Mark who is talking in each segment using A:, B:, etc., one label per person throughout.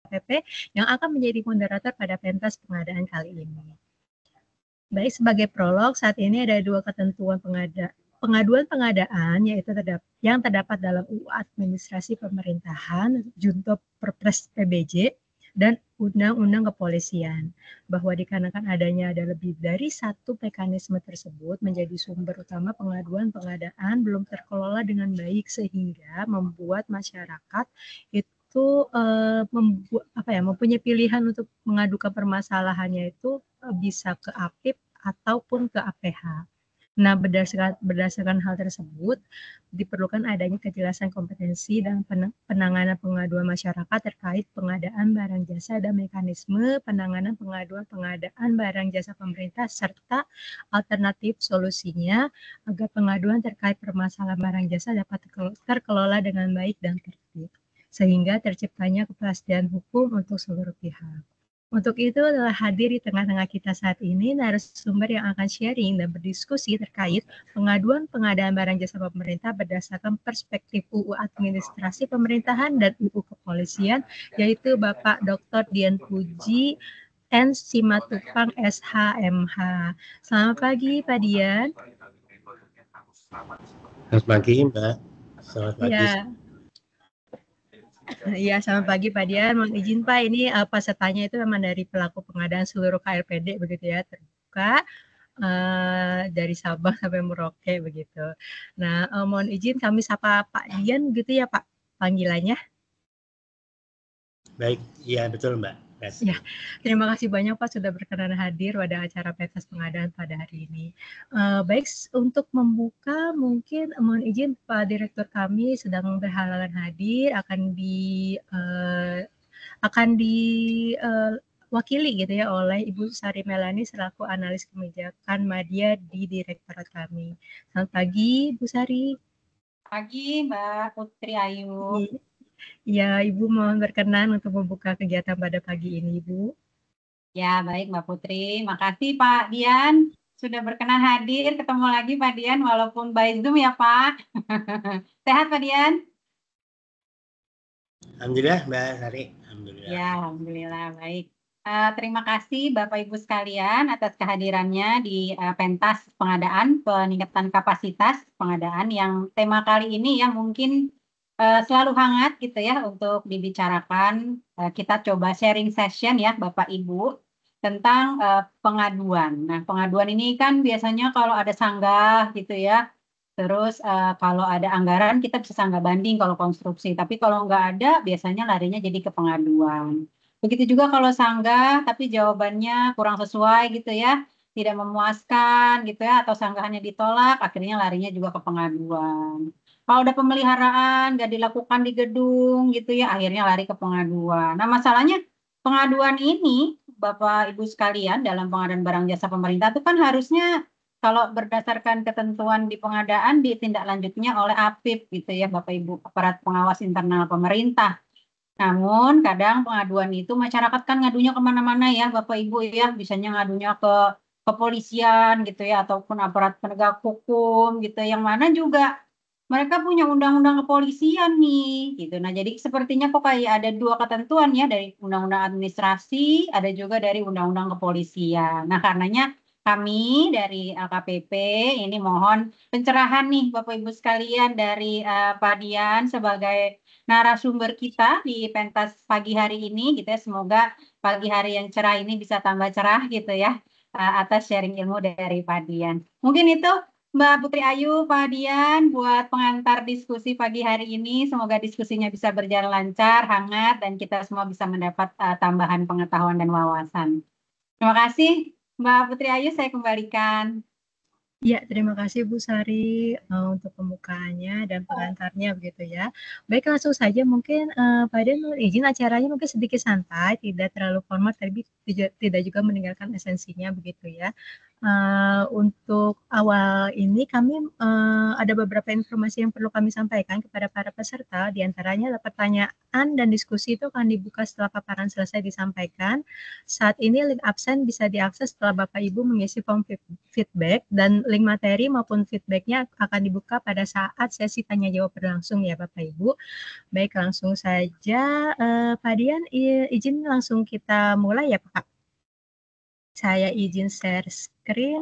A: LKPP yang akan menjadi moderator pada pentas pengadaan kali ini. Baik, sebagai prolog, saat ini ada 2 ketentuan pengaduan pengadaan, yaitu yang terdapat dalam UU Administrasi Pemerintahan, Junto Perpres PBJ, dan Undang-Undang Kepolisian, bahwa dikarenakan adanya ada lebih dari satu mekanisme tersebut menjadi sumber utama pengaduan pengadaan belum terkelola dengan baik sehingga membuat masyarakat itu mempunyai pilihan untuk mengadukan permasalahannya itu bisa ke APIP ataupun ke APH. Nah, berdasarkan hal tersebut, diperlukan adanya kejelasan kompetensi dan penanganan pengaduan masyarakat terkait pengadaan barang jasa dan mekanisme penanganan pengaduan pengadaan barang jasa pemerintah serta alternatif solusinya agar pengaduan terkait permasalahan barang jasa dapat terkelola dengan baik dan tertib, sehingga terciptanya kepastian hukum untuk seluruh pihak. Untuk itu telah hadir di tengah-tengah kita saat ini narasumber yang akan sharing dan berdiskusi terkait pengaduan pengadaan barang jasa pemerintah berdasarkan perspektif UU Administrasi Pemerintahan dan UU Kepolisian, yaitu Bapak Dr. Dian Puji N. Simatupang SHMH. Selamat pagi Pak Dian.
B: Selamat pagi Mbak. Selamat pagi.
A: Iya, selamat pagi Pak Dian. Mohon izin Pak, ini pesertanya itu memang dari pelaku pengadaan seluruh KRPD begitu ya, terbuka dari Sabang sampai Merauke begitu. Nah, mohon izin kami sapa Pak Dian gitu ya Pak panggilannya.
B: Baik, iya betul Mbak.
A: Ya, terima kasih banyak Pak sudah berkenan hadir pada acara pentas pengadaan pada hari ini. Baik, untuk membuka mungkin mohon izin Pak Direktur kami sedang berhalangan hadir, akan diwakili gitu ya oleh Ibu Sari Melani selaku analis kebijakan media di direktorat kami. Selamat pagi Bu Sari.
C: Pagi Mbak Putri Ayu.
A: Ya, Ibu mohon berkenan untuk membuka kegiatan pada pagi ini, Ibu.
C: Ya, baik Mbak Putri. Makasih Pak Dian sudah berkenan hadir. Ketemu lagi Pak Dian walaupun by Zoom ya Pak. Sehat Pak Dian?
B: Alhamdulillah Mbak Sari. Alhamdulillah.
C: Ya, alhamdulillah baik. Terima kasih Bapak Ibu sekalian atas kehadirannya di pentas pengadaan peningkatan kapasitas pengadaan yang tema kali ini yang mungkin selalu hangat gitu ya untuk dibicarakan. Kita coba sharing session ya Bapak Ibu tentang pengaduan. Nah, pengaduan ini kan biasanya kalau ada sanggah gitu ya. Terus kalau ada anggaran kita bisa sanggah banding kalau konstruksi. Tapi kalau nggak ada biasanya larinya jadi ke pengaduan. Begitu juga kalau sanggah tapi jawabannya kurang sesuai gitu ya. Tidak memuaskan gitu ya atau sanggahannya ditolak akhirnya larinya juga ke pengaduan. Kalau ada pemeliharaan nggak dilakukan di gedung gitu ya, akhirnya lari ke pengaduan. Nah, masalahnya pengaduan ini, Bapak Ibu sekalian, dalam pengadaan barang jasa pemerintah itu kan harusnya kalau berdasarkan ketentuan di pengadaan ditindaklanjutinya oleh APIP gitu ya, Bapak Ibu, aparat pengawas internal pemerintah. Namun kadang pengaduan itu masyarakat kan ngadunya kemana-mana ya, Bapak Ibu ya, bisanya ngadunya ke kepolisian gitu ya, ataupun aparat penegak hukum gitu, yang mana juga mereka punya undang-undang kepolisian nih, gitu. Nah, jadi sepertinya kok kayak ada 2 ketentuan ya dari undang-undang administrasi, ada juga dari undang-undang kepolisian. Nah, karenanya kami dari LKPP ini mohon pencerahan nih Bapak Ibu sekalian dari Pak Dian sebagai narasumber kita di pentas pagi hari ini, gitu ya. Semoga pagi hari yang cerah ini bisa tambah cerah gitu ya atas sharing ilmu dari Pak Dian. Mungkin itu Mbak Putri Ayu, Pak Dian, buat pengantar diskusi pagi hari ini. Semoga diskusinya bisa berjalan lancar, hangat, dan kita semua bisa mendapat tambahan pengetahuan dan wawasan. Terima kasih, Mbak Putri Ayu, saya kembalikan.
A: Ya, terima kasih Bu Sari untuk pembukaannya dan pengantarnya begitu ya. Baik, langsung saja mungkin Pak Dian izin acaranya mungkin sedikit santai, tidak terlalu formal, tapi tidak juga meninggalkan esensinya begitu ya. Untuk awal ini kami ada beberapa informasi yang perlu kami sampaikan kepada para peserta. Di antaranya pertanyaan dan diskusi itu akan dibuka setelah paparan selesai disampaikan. Saat ini link absen bisa diakses setelah Bapak Ibu mengisi form feedback, dan link materi maupun feedbacknya akan dibuka pada saat sesi tanya jawab berlangsung ya Bapak Ibu. Baik, langsung saja Pak Dian, izin langsung kita mulai ya Pak. Saya izin share screen.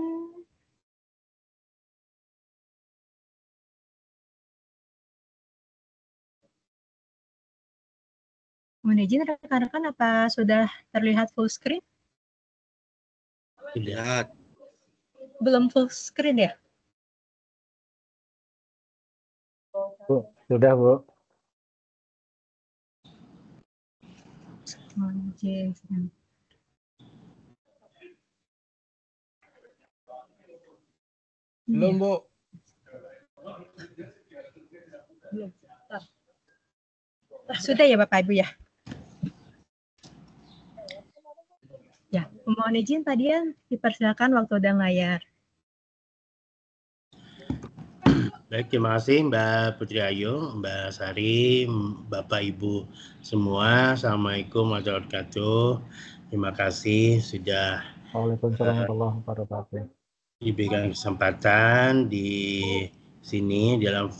A: Mohon izin rekan-rekan, apa sudah terlihat full screen?
B: Lihat.
A: Belum full screen ya?
D: Bu, sudah Bu.
A: Mohon izin.
D: Belum Bu.
A: Belum. Sudah ya Bapak Ibu ya? Ya, mohon izin Pak Dian, dipersilakan waktu dan layar.
B: Baik, terima kasih Mbak Putri Ayu, Mbak Sari, Bapak Ibu semua. Assalamualaikum warahmatullahi wabarakatuh. Terima kasih sudah
D: Waalaikumsalam warahmatullahi wabarakatuh.
B: diberikan kesempatan di sini dalam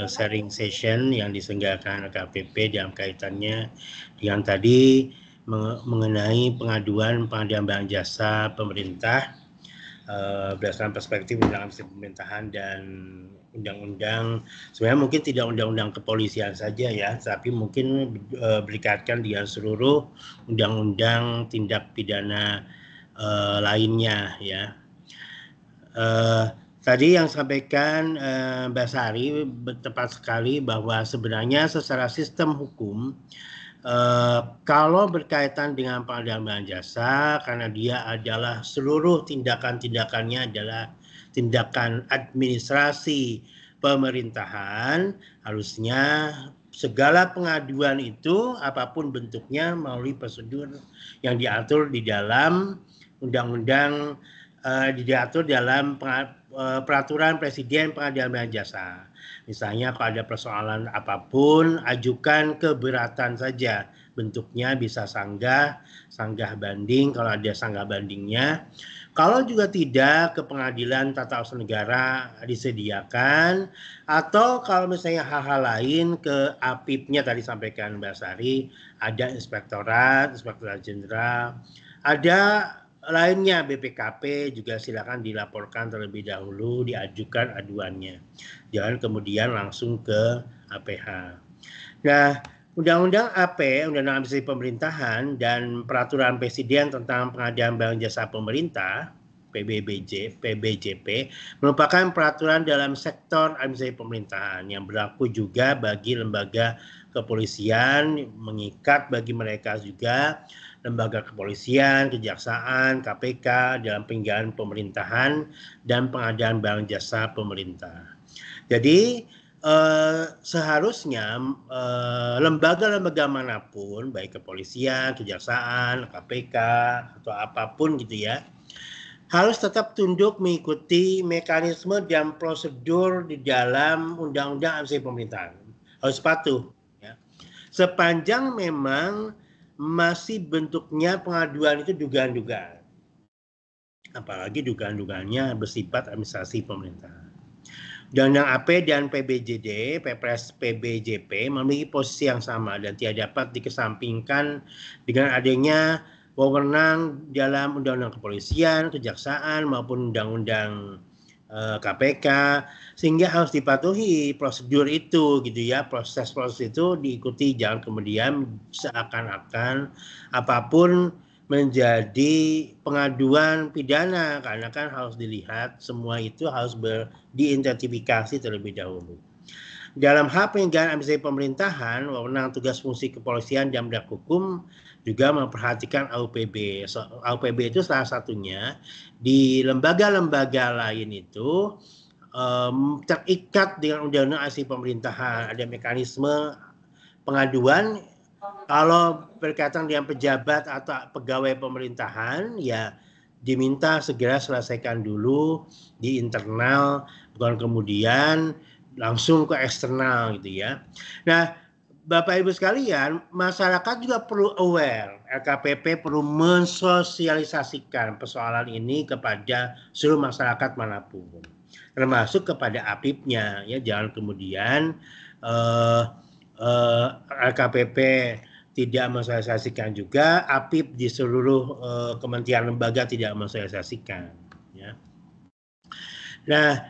B: sharing session yang diselenggarakan KPP dalam kaitannya dengan tadi mengenai pengaduan barang jasa pemerintah berdasarkan perspektif undang-undang pemerintahan dan undang-undang, sebenarnya mungkin tidak undang-undang kepolisian saja ya, tapi mungkin berkaitan dengan seluruh undang-undang tindak pidana lainnya ya. Tadi yang sampaikan Mbak Sari tepat sekali bahwa sebenarnya secara sistem hukum kalau berkaitan dengan pengadaan jasa, karena dia adalah seluruh tindakan-tindakannya adalah tindakan administrasi pemerintahan, harusnya segala pengaduan itu apapun bentuknya melalui prosedur yang diatur di dalam undang-undang, diatur dalam peraturan Presiden Pengadaan Jasa. Misalnya kalau ada persoalan apapun, ajukan keberatan saja. Bentuknya bisa sanggah banding kalau ada sanggah bandingnya. Kalau juga tidak, ke pengadilan tata usaha negara disediakan. Atau kalau misalnya hal-hal lain, ke APIP-nya tadi sampaikan Mbak Sari, ada Inspektorat Jenderal, ada lainnya BPKP juga silakan dilaporkan terlebih dahulu, diajukan aduannya. Jangan kemudian langsung ke APH. Nah, Undang-Undang AP, Undang-Undang Administrasi Pemerintahan dan Peraturan Presiden tentang Pengadaan Barang Jasa Pemerintah, PBJP, merupakan peraturan dalam sektor administrasi pemerintahan yang berlaku juga bagi lembaga kepolisian, mengikat bagi mereka juga lembaga kepolisian, kejaksaan, KPK dalam penyelenggaraan pemerintahan dan pengadaan barang jasa pemerintah. Jadi seharusnya lembaga-lembaga manapun, baik kepolisian, kejaksaan, KPK atau apapun gitu ya, harus tetap tunduk mengikuti mekanisme dan prosedur di dalam Undang-Undang Administrasi Pemerintahan. Harus patuh. Ya. Sepanjang memang masih bentuknya pengaduan itu dugaan-dugaan. Apalagi dugaan-dugaannya bersifat administrasi pemerintahan. Undang-Undang AP dan PBJD, Perpres PBJP memiliki posisi yang sama dan tidak dapat dikesampingkan dengan adanya wewenang dalam Undang-Undang Kepolisian, Kejaksaan maupun Undang-Undang KPK, sehingga harus dipatuhi prosedur itu gitu ya, proses itu diikuti, jangan kemudian seakan-akan apapun menjadi pengaduan pidana, karena kan harus dilihat semua itu harus diidentifikasi terlebih dahulu. Dalam hal penyelenggaraan administrasi pemerintahan, wewenang tugas fungsi kepolisian dan penegak hukum juga memperhatikan AUPB. AUPB itu salah satunya. Di lembaga-lembaga lain itu terikat dengan undang-undang administrasi pemerintahan, ada mekanisme pengaduan. Kalau berkaitan dengan pejabat atau pegawai pemerintahan, ya diminta segera selesaikan dulu di internal, bukan kemudian langsung ke eksternal gitu ya. Nah, Bapak Ibu sekalian, masyarakat juga perlu aware. LKPP perlu mensosialisasikan persoalan ini kepada seluruh masyarakat manapun, termasuk kepada APIP-nya. Ya, jangan kemudian LKPP tidak mensosialisasikan juga, APIP di seluruh kementerian lembaga tidak mensosialisasikan. Ya. Nah,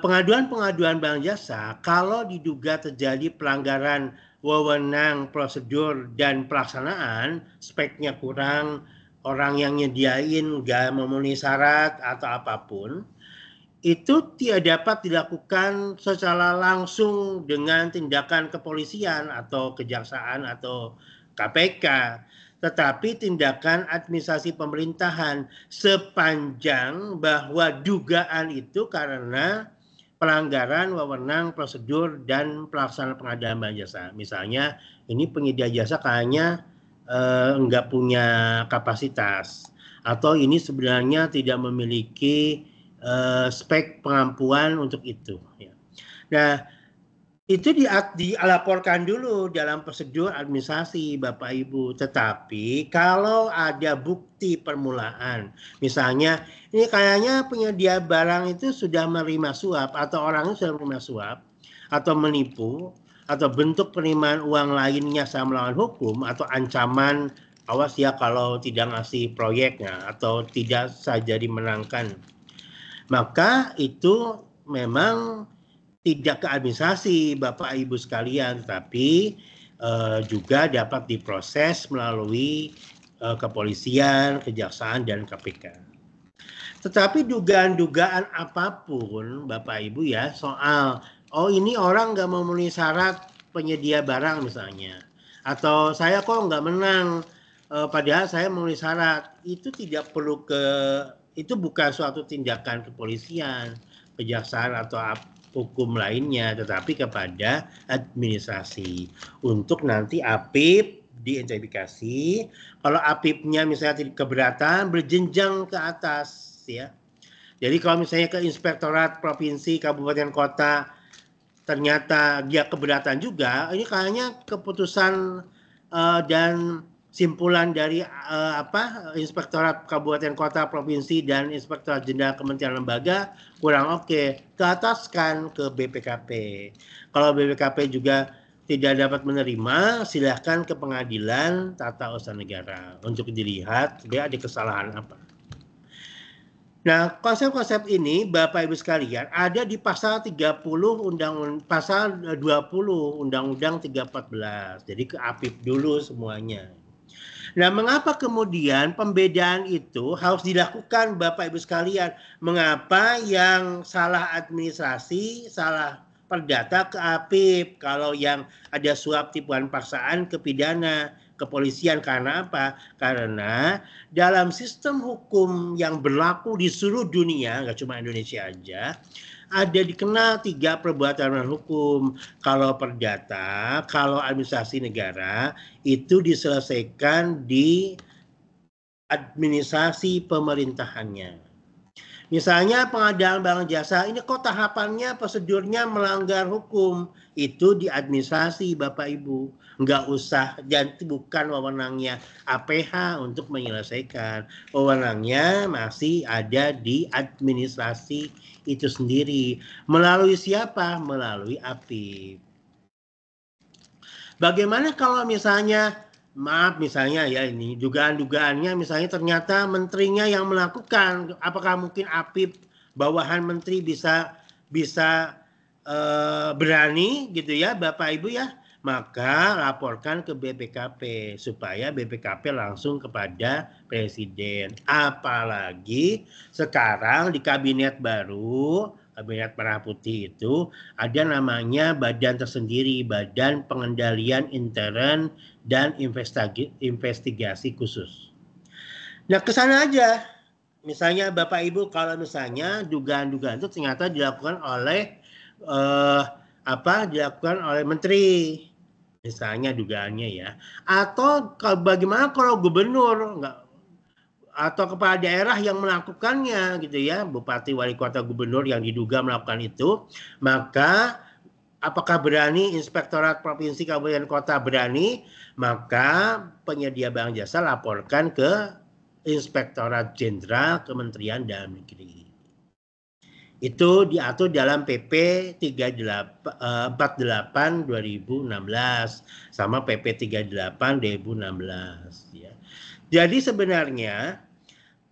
B: pengaduan-pengaduan bank jasa kalau diduga terjadi pelanggaran wewenang, prosedur, dan pelaksanaan, speknya kurang, orang yang nyediain nggak memenuhi syarat atau apapun, itu tidak dapat dilakukan secara langsung dengan tindakan kepolisian atau kejaksaan atau KPK, tetapi tindakan administrasi pemerintahan sepanjang bahwa dugaan itu karena pelanggaran wewenang, prosedur, dan pelaksanaan pengadaan barang jasa. Misalnya ini penyedia jasa kayaknya nggak punya kapasitas, atau ini sebenarnya tidak memiliki spek pengampuan untuk itu. Ya. Nah, itu dilaporkan dulu dalam prosedur administrasi Bapak Ibu. Tetapi kalau ada bukti permulaan, misalnya ini kayaknya penyedia barang itu sudah menerima suap atau orangnya sudah menerima suap atau menipu atau bentuk penerimaan uang lainnya sama melawan hukum atau ancaman awas ya kalau tidak ngasih proyeknya atau tidak saja dimenangkan, maka itu memang tidak ke administrasi Bapak Ibu sekalian, tapi juga dapat diproses melalui kepolisian, kejaksaan, dan KPK. Tetapi dugaan-dugaan apapun Bapak Ibu ya soal ini orang nggak memenuhi syarat penyedia barang misalnya, atau saya kok nggak menang padahal saya memenuhi syarat, itu tidak perlu itu bukan suatu tindakan kepolisian, kejaksaan atau hukum lainnya, tetapi kepada administrasi untuk nanti APIP diidentifikasi. Kalau APIP-nya misalnya keberatan, berjenjang ke atas ya. Jadi kalau misalnya ke inspektorat provinsi, kabupaten, kota ternyata dia keberatan juga, ini kayaknya keputusan dan simpulan dari Inspektorat Kabupaten Kota Provinsi dan Inspektorat Jenderal Kementerian Lembaga kurang oke, ke ataskan ke BPKP. Kalau BPKP juga tidak dapat menerima, silahkan ke Pengadilan Tata Usaha Negara untuk dilihat dia ada kesalahan apa. Nah, konsep-konsep ini Bapak Ibu sekalian ada di pasal 30 pasal 20 Undang-Undang 314. Jadi ke APIP dulu semuanya. Nah, mengapa kemudian pembedaan itu harus dilakukan Bapak Ibu sekalian? Mengapa yang salah administrasi, salah perdata ke APIP, kalau yang ada suap tipuan paksaan ke pidana, kepolisian, karena apa? Karena dalam sistem hukum yang berlaku di seluruh dunia, nggak cuma Indonesia aja, ada dikenal 3 perbuatan melawan hukum. Kalau perdata, kalau administrasi negara, itu diselesaikan di administrasi pemerintahannya. Misalnya pengadaan barang jasa, ini kok tahapannya, prosedurnya melanggar hukum, itu di administrasi Bapak Ibu. Nggak usah, dan bukan wewenangnya APH untuk menyelesaikan. Wewenangnya masih ada di administrasi itu sendiri. Melalui siapa? Melalui APIP. Bagaimana kalau misalnya, maaf misalnya ya ini, dugaan-dugaannya misalnya ternyata menterinya yang melakukan, apakah mungkin APIP bawahan menteri bisa berani gitu ya Bapak Ibu ya? Maka laporkan ke BPKP supaya BPKP langsung kepada Presiden. Apalagi sekarang di kabinet baru, Kabinet Merah Putih itu ada namanya badan tersendiri, Badan Pengendalian Intern dan Investigasi Khusus. Nah, ke sana aja. Misalnya Bapak Ibu kalau misalnya dugaan-dugaan itu ternyata dilakukan oleh dilakukan oleh menteri. Misalnya dugaannya ya. Atau bagaimana kalau gubernur atau kepala daerah yang melakukannya gitu ya, bupati, wali kota, gubernur yang diduga melakukan itu, maka apakah berani inspektorat provinsi, kabupaten, kota berani, maka penyedia barang jasa laporkan ke Inspektorat Jenderal Kementerian Dalam Negeri. Itu diatur dalam PP 48 2016 sama PP 38 2016 ya. Jadi sebenarnya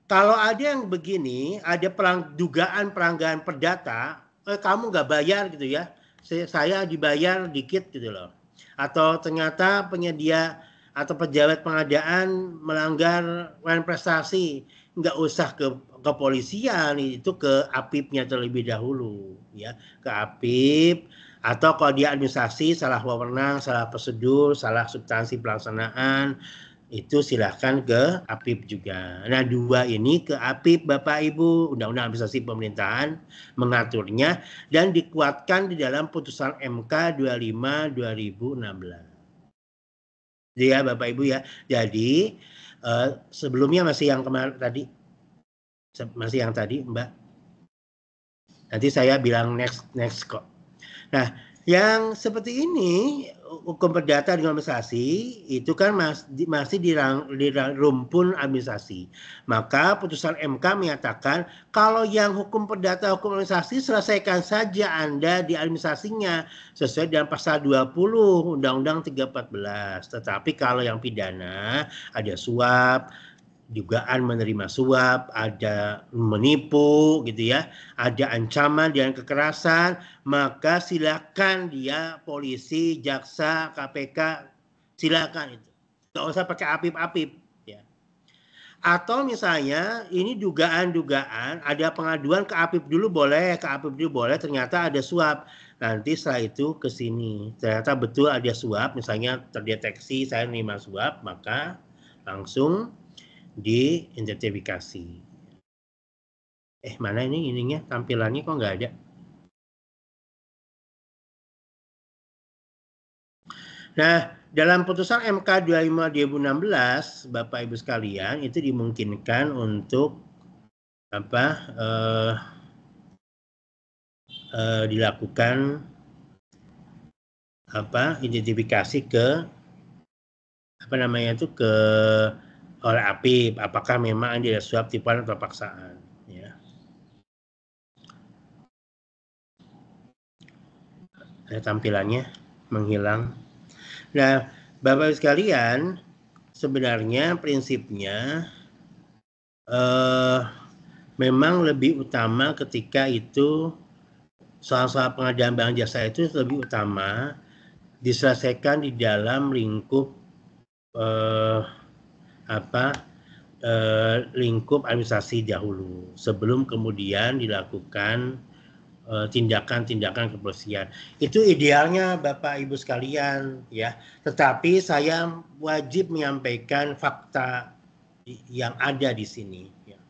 B: kalau ada yang begini, ada dugaan pelanggaran perdata, kamu nggak bayar gitu ya, saya dibayar dikit gitu loh. Atau ternyata penyedia atau pejabat pengadaan melanggar prestasi, nggak usah ke kepolisian, itu ke APIP-nya terlebih dahulu ya, ke APIP. Atau kalau dia administrasi salah wewenang, salah prosedur, salah substansi pelaksanaan, itu silahkan ke APIP juga. Nah, dua ini ke APIP Bapak Ibu, Undang-Undang Administrasi Pemerintahan mengaturnya dan dikuatkan di dalam putusan MK 25 2016. Ya Bapak Ibu ya. Jadi sebelumnya masih yang kemarin tadi, masih yang tadi Mbak. Nanti saya bilang next kok. Nah, yang seperti ini hukum perdata dengan administrasi itu kan masih di rumpun administrasi. Maka putusan MK menyatakan kalau yang hukum perdata, hukum administrasi selesaikan saja Anda di administrasinya sesuai dengan pasal 20 Undang-Undang 314. Tetapi kalau yang pidana ada suap, dugaan menerima suap, ada menipu gitu ya, ada ancaman dan kekerasan, maka silakan dia polisi, jaksa, KPK, silakan itu. Nggak usah pakai APIP-APIP ya. Atau misalnya ini dugaan-dugaan, ada pengaduan ke APIP dulu boleh, ternyata ada suap. Nanti setelah itu ke sini, ternyata betul ada suap, misalnya terdeteksi saya menerima suap, maka langsung diidentifikasi. Mana ini ininya, tampilannya kok nggak ada? Nah, dalam putusan MK 25 2016, Bapak Ibu sekalian, itu dimungkinkan untuk dilakukan identifikasi ke oleh APIP, apakah memang ada suap, tipuan atau paksaan ya. Tampilannya menghilang. Nah, Bapak Ibu sekalian, sebenarnya prinsipnya memang lebih utama ketika itu soal-soal pengadaan barang jasa itu lebih utama diselesaikan di dalam lingkup lingkup administrasi dahulu sebelum kemudian dilakukan tindakan-tindakan kepolisian. Itu idealnya Bapak Ibu sekalian ya. Tetapi saya wajib menyampaikan fakta yang ada di sini ya.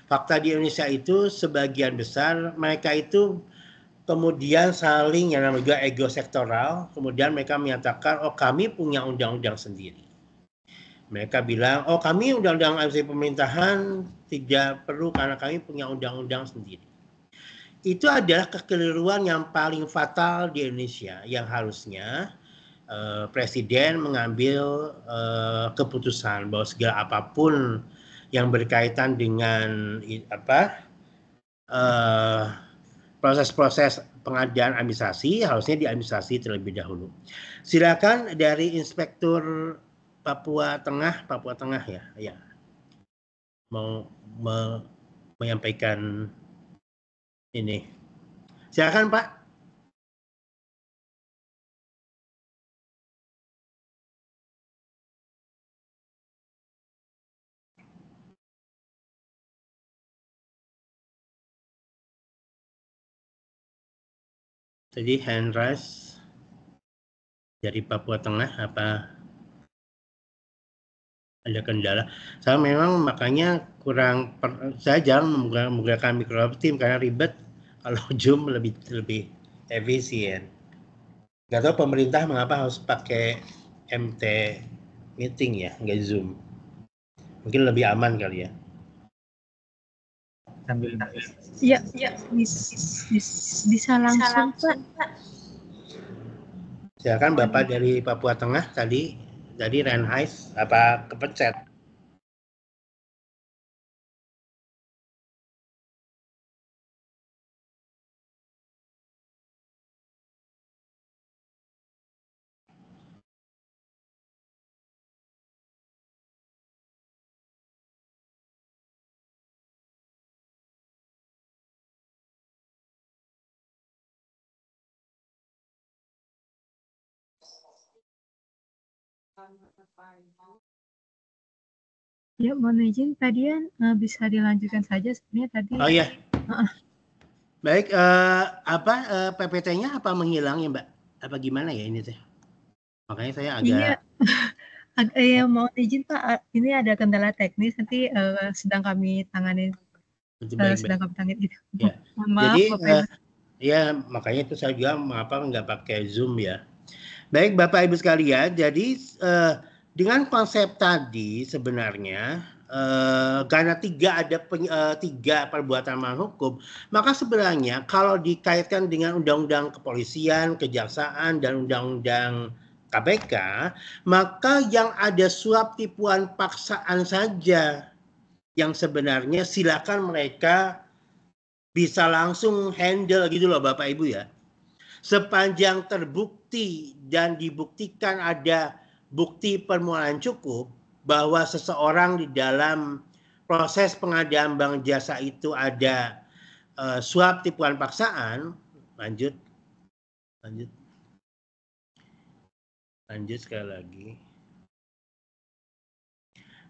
B: Fakta di Indonesia itu sebagian besar mereka itu kemudian saling yang namanya juga ego sektoral, kemudian mereka menyatakan oh kami punya undang-undang sendiri. Mereka bilang oh kami undang-undang administrasi pemerintahan tidak perlu karena kami punya undang-undang sendiri. Itu adalah kekeliruan yang paling fatal di Indonesia yang harusnya Presiden mengambil keputusan bahwa segala apapun yang berkaitan dengan proses-proses pengadaan administrasi harusnya diadministrasi terlebih dahulu. Silakan dari Inspektur Papua Tengah ya mau menyampaikan ini. Silakan Pak. Tadi hand raise dari Papua Tengah apa ada kendala? Saya memang makanya saya jarang menggunakan Microsoft Teams karena ribet. Kalau Zoom lebih efisien. Nggak tahu pemerintah mengapa harus pakai MT meeting ya, nggak Zoom. Mungkin lebih aman kali ya.
D: sambil
A: Iya, bisa langsung Pak.
B: Silakan Bapak dari Papua Tengah tadi Renhais apa kepencet?
A: Ya, mohon izin tadian bisa dilanjutkan saja sebenarnya tadi.
B: Oh iya. Baik, PPT-nya apa menghilang ya Mbak? Apa gimana ya ini teh? Makanya saya agak.
A: Iya, mohon izin Pak, ini ada kendala teknis nanti sedang kami tangani. Sedang kami tangani itu.
B: Ya.
A: Maaf,
B: Jadi
A: Bapak Ibu.
B: ya makanya itu saya juga mengapa nggak pakai Zoom ya. Baik Bapak Ibu sekalian, jadi dengan konsep tadi sebenarnya karena tiga perbuatan melawan hukum, maka sebenarnya kalau dikaitkan dengan undang-undang kepolisian, kejaksaan, dan undang-undang KPK, maka yang ada suap tipuan paksaan saja yang sebenarnya silakan mereka bisa langsung handle gitu loh Bapak Ibu ya. Sepanjang terbukti dan dibuktikan ada bukti permulaan cukup bahwa seseorang di dalam proses pengadaan bank jasa itu ada suap tipuan paksaan, lanjut sekali lagi.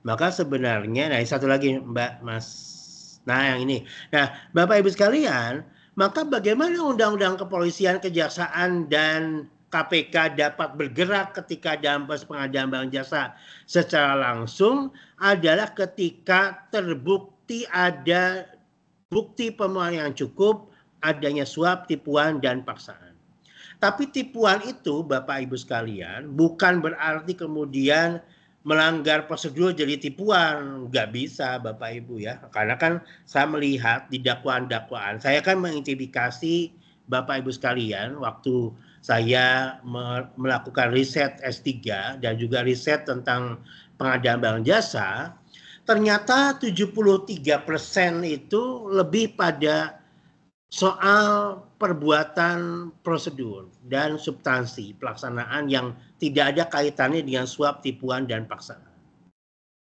B: Maka sebenarnya, nah satu lagi Mbak Mas, nah yang ini. Nah Bapak Ibu sekalian, maka bagaimana undang-undang kepolisian, kejaksaan, dan KPK dapat bergerak ketika dalam proses pengadaan barang jasa secara langsung adalah ketika terbukti ada bukti permulaan yang cukup adanya suap, tipuan, dan paksaan. Tapi tipuan itu Bapak Ibu sekalian bukan berarti kemudian melanggar prosedur jadi tipuan, nggak bisa Bapak Ibu ya, karena kan saya melihat di dakwaan-dakwaan, saya kan mengidentifikasi Bapak Ibu sekalian waktu saya melakukan riset S3 dan juga riset tentang pengadaan barang jasa, ternyata 73% itu lebih pada soal perbuatan prosedur dan substansi pelaksanaan yang tidak ada kaitannya dengan suap, tipuan, dan paksaan.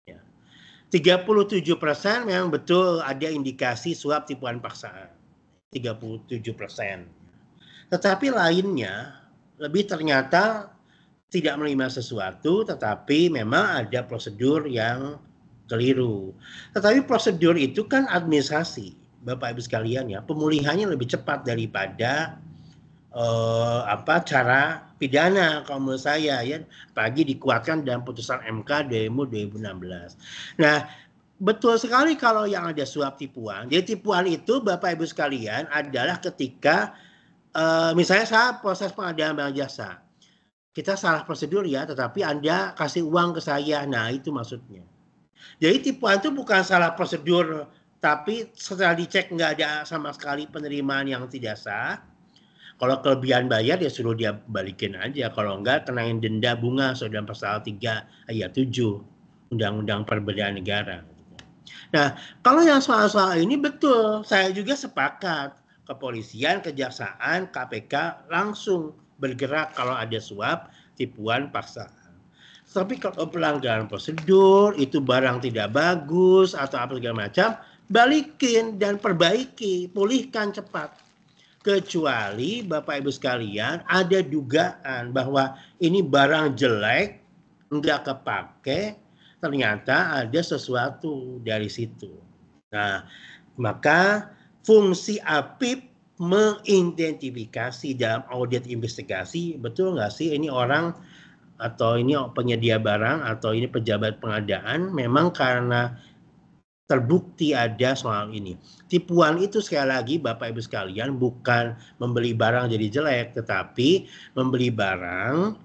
B: Ya. 37% memang betul ada indikasi suap, tipuan, paksaan. 37%. Tetapi lainnya lebih ternyata tidak menerima sesuatu, tetapi memang ada prosedur yang keliru. Tetapi prosedur itu kan administrasi. Bapak Ibu sekalian ya, pemulihannya lebih cepat daripada cara pidana kalau menurut saya ya, apalagi dikuatkan dalam putusan MK Demo 2016. Nah, betul sekali kalau yang ada suap tipuan. Jadi tipuan itu Bapak Ibu sekalian adalah ketika misalnya saya proses pengadaan barang jasa. Kita salah prosedur ya, tetapi Anda kasih uang ke saya. Nah, itu maksudnya. Jadi tipuan itu bukan salah prosedur, tapi setelah dicek nggak ada sama sekali penerimaan yang tidak sah. Kalau kelebihan bayar ya suruh dia balikin aja. Kalau enggak kenain denda bunga dalam pasal 3 ayat 7 Undang-Undang Perbedaan Negara. Nah, kalau yang soal-soal ini betul, saya juga sepakat. Kepolisian, kejaksaan, KPK langsung bergerak kalau ada suap, tipuan, paksaan. Tapi kalau pelanggaran prosedur, itu barang tidak bagus atau apa segala macam, balikin dan perbaiki, pulihkan cepat. Kecuali Bapak Ibu sekalian ada dugaan bahwa ini barang jelek, nggak kepake, ternyata ada sesuatu dari situ. Nah, maka fungsi APIP mengidentifikasi dalam audit investigasi, betul nggak sih ini orang atau ini penyedia barang atau ini pejabat pengadaan memang karena terbukti ada soal ini. Tipuan itu sekali lagi Bapak Ibu sekalian bukan membeli barang jadi jelek, tetapi membeli barang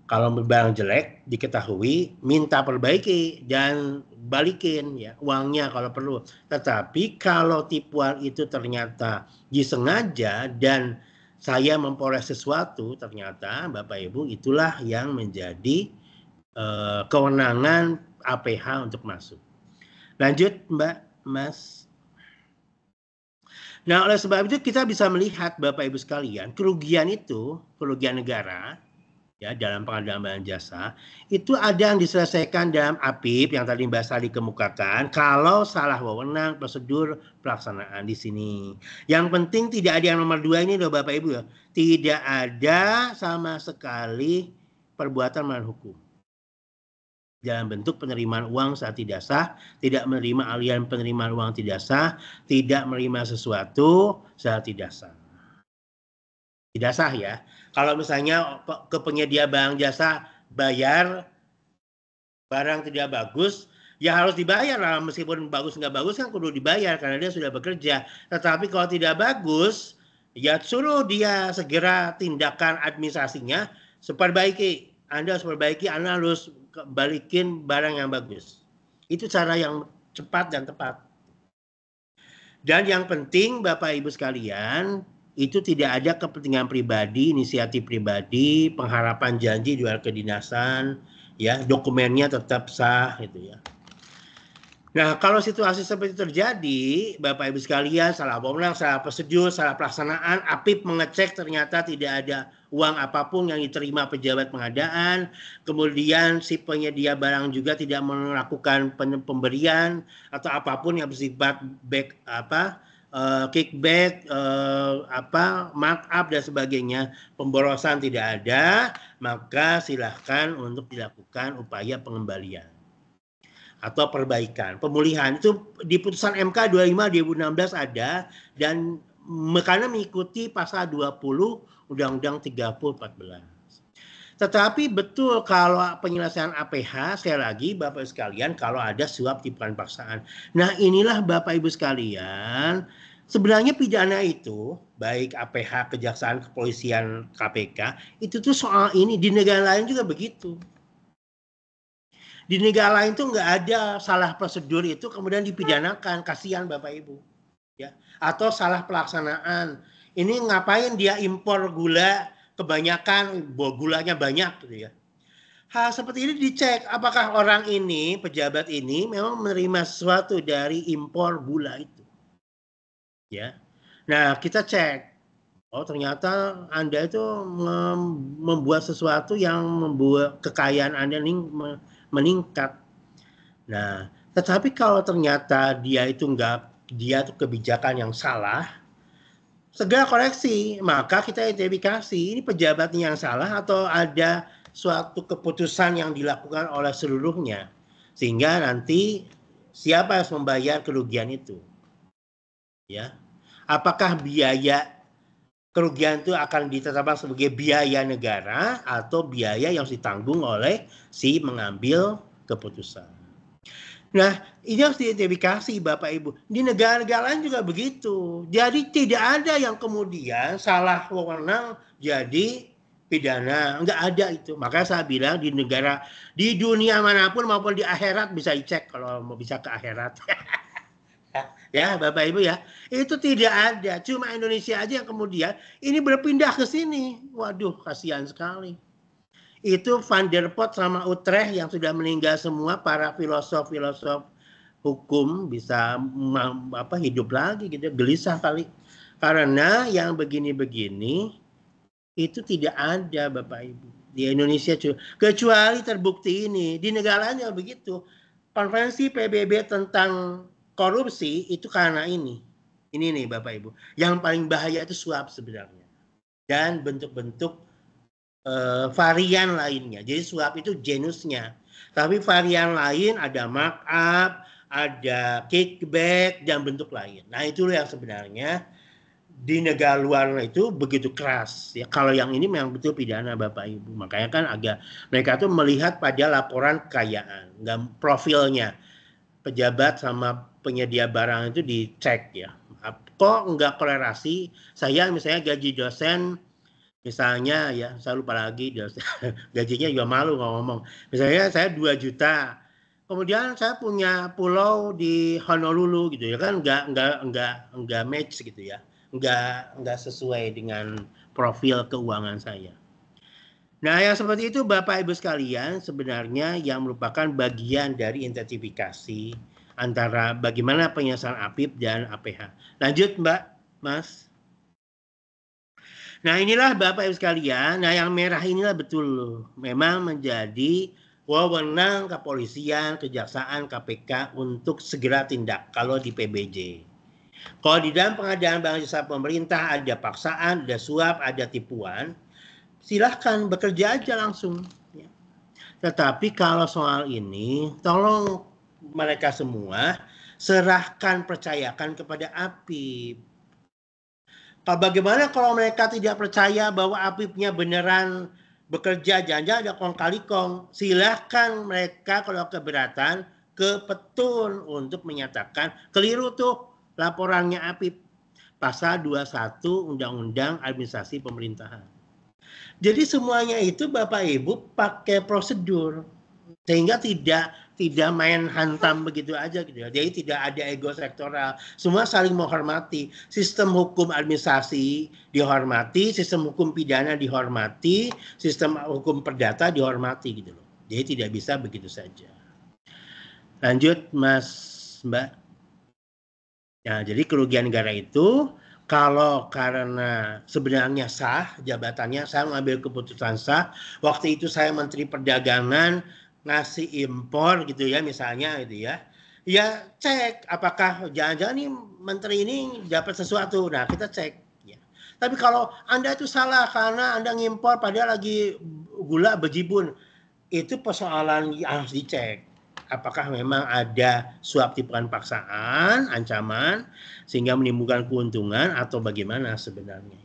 B: Kalau barang jelek diketahui, minta perbaiki dan balikin ya uangnya kalau perlu. Tetapi kalau tipuan itu ternyata disengaja dan saya memperoleh sesuatu, ternyata Bapak Ibu itulah yang menjadi kewenangan APH untuk masuk. Lanjut Mbak, Mas. Nah, oleh sebab itu kita bisa melihat Bapak Ibu sekalian, kerugian itu, kerugian negara ya dalam pengadilan barang jasa itu ada yang diselesaikan dalam APIP yang tadi Mbak Sari kemukakan kalau salah wewenang prosedur pelaksanaan di sini. Yang penting tidak ada yang nomor 2 ini loh Bapak Ibu ya. Tidak ada sama sekali perbuatan melawan hukum. Dalam bentuk penerimaan uang saat tidak sah, tidak menerima aliran penerimaan uang tidak sah, tidak menerima sesuatu saat tidak sah. Tidak sah ya. Kalau misalnya ke penyedia barang jasa bayar barang tidak bagus, ya harus dibayar lah. Meskipun bagus nggak bagus kan kudu dibayar karena dia sudah bekerja. Tetapi kalau tidak bagus, ya suruh dia segera tindakan administrasinya, perbaiki. Anda harus perbaiki, Anda harus balikin barang yang bagus. Itu cara yang cepat dan tepat. Dan yang penting Bapak Ibu sekalian, itu tidak ada kepentingan pribadi, inisiatif pribadi, pengharapan janji di luar kedinasan, ya dokumennya tetap sah, gitu ya. Nah, kalau situasi seperti itu terjadi, Bapak Ibu sekalian, salah wewenang, salah prosedur, salah pelaksanaan, APIP mengecek ternyata tidak ada uang apapun yang diterima pejabat pengadaan, kemudian si penyedia barang juga tidak melakukan pemberian atau apapun yang bersifat kickback, markup dan sebagainya, pemborosan tidak ada, maka silahkan untuk dilakukan upaya pengembalian atau perbaikan, pemulihan. Itu di putusan MK 25/2016 ada dan karena mengikuti pasal 20 Undang-Undang 30/14. Tetapi betul kalau penyelesaian APH, sekali lagi Bapak Ibu sekalian, kalau ada suap tipuan paksaan. Nah inilah Bapak Ibu sekalian, sebenarnya pidana itu, baik APH, Kejaksaan, Kepolisian, KPK, itu tuh soal ini, di negara lain juga begitu. Di negara lain tuh nggak ada salah prosedur itu kemudian dipidanakan, kasihan Bapak Ibu. Ya. Atau salah pelaksanaan. Ini ngapain dia impor gula kebanyakan, gulanya banyak gitu ya. Hal seperti ini dicek apakah orang ini, pejabat ini memang menerima sesuatu dari impor gula itu. Ya. Nah, kita cek. Oh, ternyata Anda itu membuat sesuatu yang membuat kekayaan Anda ini meningkat. Nah, tetapi kalau ternyata dia itu kebijakan yang salah, segera koreksi, maka kita identifikasi ini pejabatnya yang salah atau ada suatu keputusan yang dilakukan oleh seluruhnya, sehingga nanti siapa yang harus membayar kerugian itu, ya? Apakah biaya kerugian itu akan ditetapkan sebagai biaya negara atau biaya yang ditanggung oleh si mengambil keputusan. Nah, ini harus diidentifikasi Bapak Ibu. Di negara-negara lain juga begitu. Jadi tidak ada yang kemudian salah wewenang jadi pidana. Enggak ada itu. Maka saya bilang di dunia manapun maupun di akhirat bisa dicek kalau mau bisa ke akhirat. Ya Bapak Ibu ya, itu tidak ada. Cuma Indonesia aja yang kemudian ini berpindah ke sini. Waduh, kasihan sekali. Itu Van der Pot sama Utrecht yang sudah meninggal semua, para filosof-filosof hukum bisa hidup lagi gitu, gelisah kali. Karena yang begini-begini itu tidak ada Bapak Ibu. Di Indonesia kecuali terbukti ini, di negara lain begitu. Konferensi PBB tentang korupsi itu karena ini nih Bapak Ibu. Yang paling bahaya itu suap sebenarnya. Dan bentuk-bentuk varian lainnya. Jadi suap itu genusnya. Tapi varian lain ada markup, ada kickback, dan bentuk lain. Nah itu yang sebenarnya di negara luar itu begitu keras. Ya, kalau yang ini memang betul pidana Bapak Ibu. Makanya kan mereka tuh melihat pada laporan kekayaan dan profilnya. Pejabat sama penyedia barang itu dicek ya. Kok nggak kolerasi? Saya misalnya gaji dosen Misalnya ya, saya lupa lagi, gajinya juga malu ngomong. Misalnya saya 2 juta, kemudian saya punya pulau di Honolulu gitu ya kan, nggak match gitu ya, nggak sesuai dengan profil keuangan saya. Nah, yang seperti itu Bapak Ibu sekalian sebenarnya yang merupakan bagian dari identifikasi antara bagaimana penyelesaian APIP dan APH. Lanjut Mbak, Mas. Nah, inilah Bapak Ibu sekalian, nah yang merah inilah betul memang menjadi wewenang kepolisian, kejaksaan, KPK untuk segera tindak kalau di PBJ. Kalau di dalam pengadaan barang jasa pemerintah ada paksaan, ada suap, ada tipuan, silahkan bekerja aja langsung. Tetapi kalau soal ini, tolong mereka semua serahkan, percayakan kepada APIP. Bagaimana kalau mereka tidak percaya bahwa APIP-nya beneran bekerja, jangan-jangan ada kong kali kong, silahkan mereka kalau keberatan ke Petun untuk menyatakan keliru tuh laporannya APIP. Pasal 21 Undang-Undang Administrasi Pemerintahan. Jadi semuanya itu Bapak Ibu pakai prosedur sehingga tidak main hantam begitu aja gitu ya. Jadi tidak ada ego sektoral. Semua saling menghormati. Sistem hukum administrasi dihormati, sistem hukum pidana dihormati, sistem hukum perdata dihormati gitu loh. Jadi tidak bisa begitu saja. Lanjut Mas Mbak. Nah, jadi kerugian negara itu kalau karena sebenarnya sah jabatannya, saya mengambil keputusan sah. Waktu itu saya Menteri Perdagangan ngasih impor gitu ya misalnya gitu ya. Ya cek apakah jangan-jangan nih menteri ini dapat sesuatu. Nah kita cek. Ya. Tapi kalau Anda itu salah karena Anda ngimpor padahal lagi gula bejibun, itu persoalan yang harus dicek. Apakah memang ada suap tipuan paksaan, ancaman, sehingga menimbulkan keuntungan atau bagaimana sebenarnya.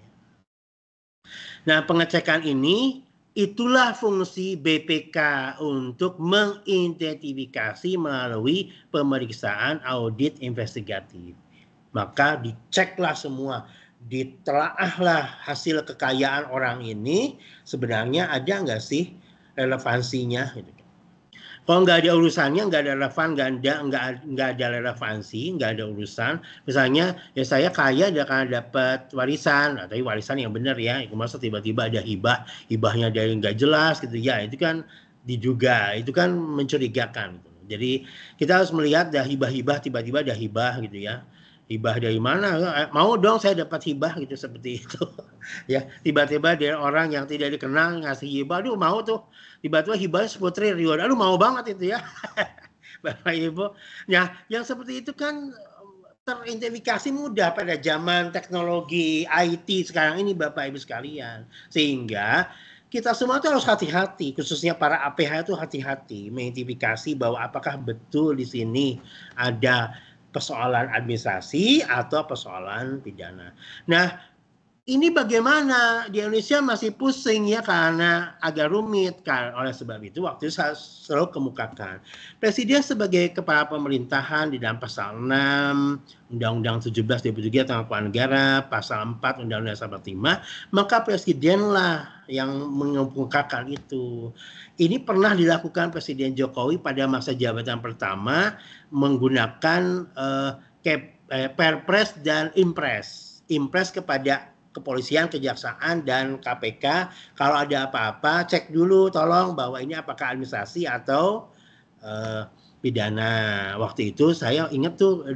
B: Nah, pengecekan ini itulah fungsi BPK untuk mengidentifikasi melalui pemeriksaan audit investigatif. Maka diceklah semua, ditelaahlah hasil kekayaan orang ini sebenarnya ada nggak sih relevansinya gitu. Kalau nggak ada urusannya, nggak ada relevan, nggak ada relevansi, nggak ada urusan. Misalnya, ya saya kaya karena dapat warisan, tapi warisan yang benar ya. Masa tiba-tiba ada hibahnya dari nggak jelas gitu ya. Itu kan diduga, itu kan mencurigakan. Gitu. Jadi kita harus melihat dah hibah-hibah tiba-tiba ada hibah gitu ya. Hibah dari mana? Mau dong saya dapat hibah gitu seperti itu. Ya, tiba-tiba dari orang yang tidak dikenal ngasih hibah, aduh mau tuh. Tiba-tiba hibahnya 10 triliun. Aduh mau banget itu ya. Bapak Ibu. Nah, yang seperti itu kan teridentifikasi mudah pada zaman teknologi IT sekarang ini Bapak Ibu sekalian. Sehingga kita semua itu harus hati-hati, khususnya para APH itu hati-hati mengidentifikasi bahwa apakah betul di sini ada persoalan administrasi atau persoalan pidana. Nah, ini bagaimana di Indonesia masih pusing ya karena agak rumit kan. Oleh sebab itu waktu itu saya selalu kemukakan Presiden sebagai kepala pemerintahan di dalam pasal 6 Undang-Undang 17 2003 tentang keuangan negara, pasal 4 Undang-Undang 45, maka presidenlah yang mengemukakan itu. Ini pernah dilakukan Presiden Jokowi pada masa jabatan pertama menggunakan Perpres dan Impres. Impres kepada kepolisian, kejaksaan, dan KPK. Kalau ada apa-apa, cek dulu tolong bahwa ini apakah administrasi atau pidana. Waktu itu saya ingat tuh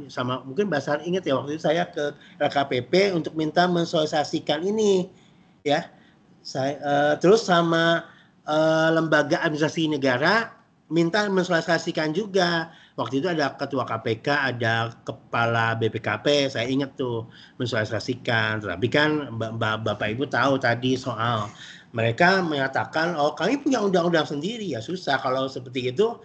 B: sama mungkin Basar ingat ya waktu itu saya ke LKPP untuk minta mensosialisasikan ini ya. Saya terus sama lembaga administrasi negara minta mensosialisasikan juga. Waktu itu ada ketua KPK, ada kepala BPKP, saya ingat tuh mensosialisasikan. Tapi kan Bapak Ibu tahu tadi soal mereka mengatakan, oh kami punya undang-undang sendiri, ya susah kalau seperti itu.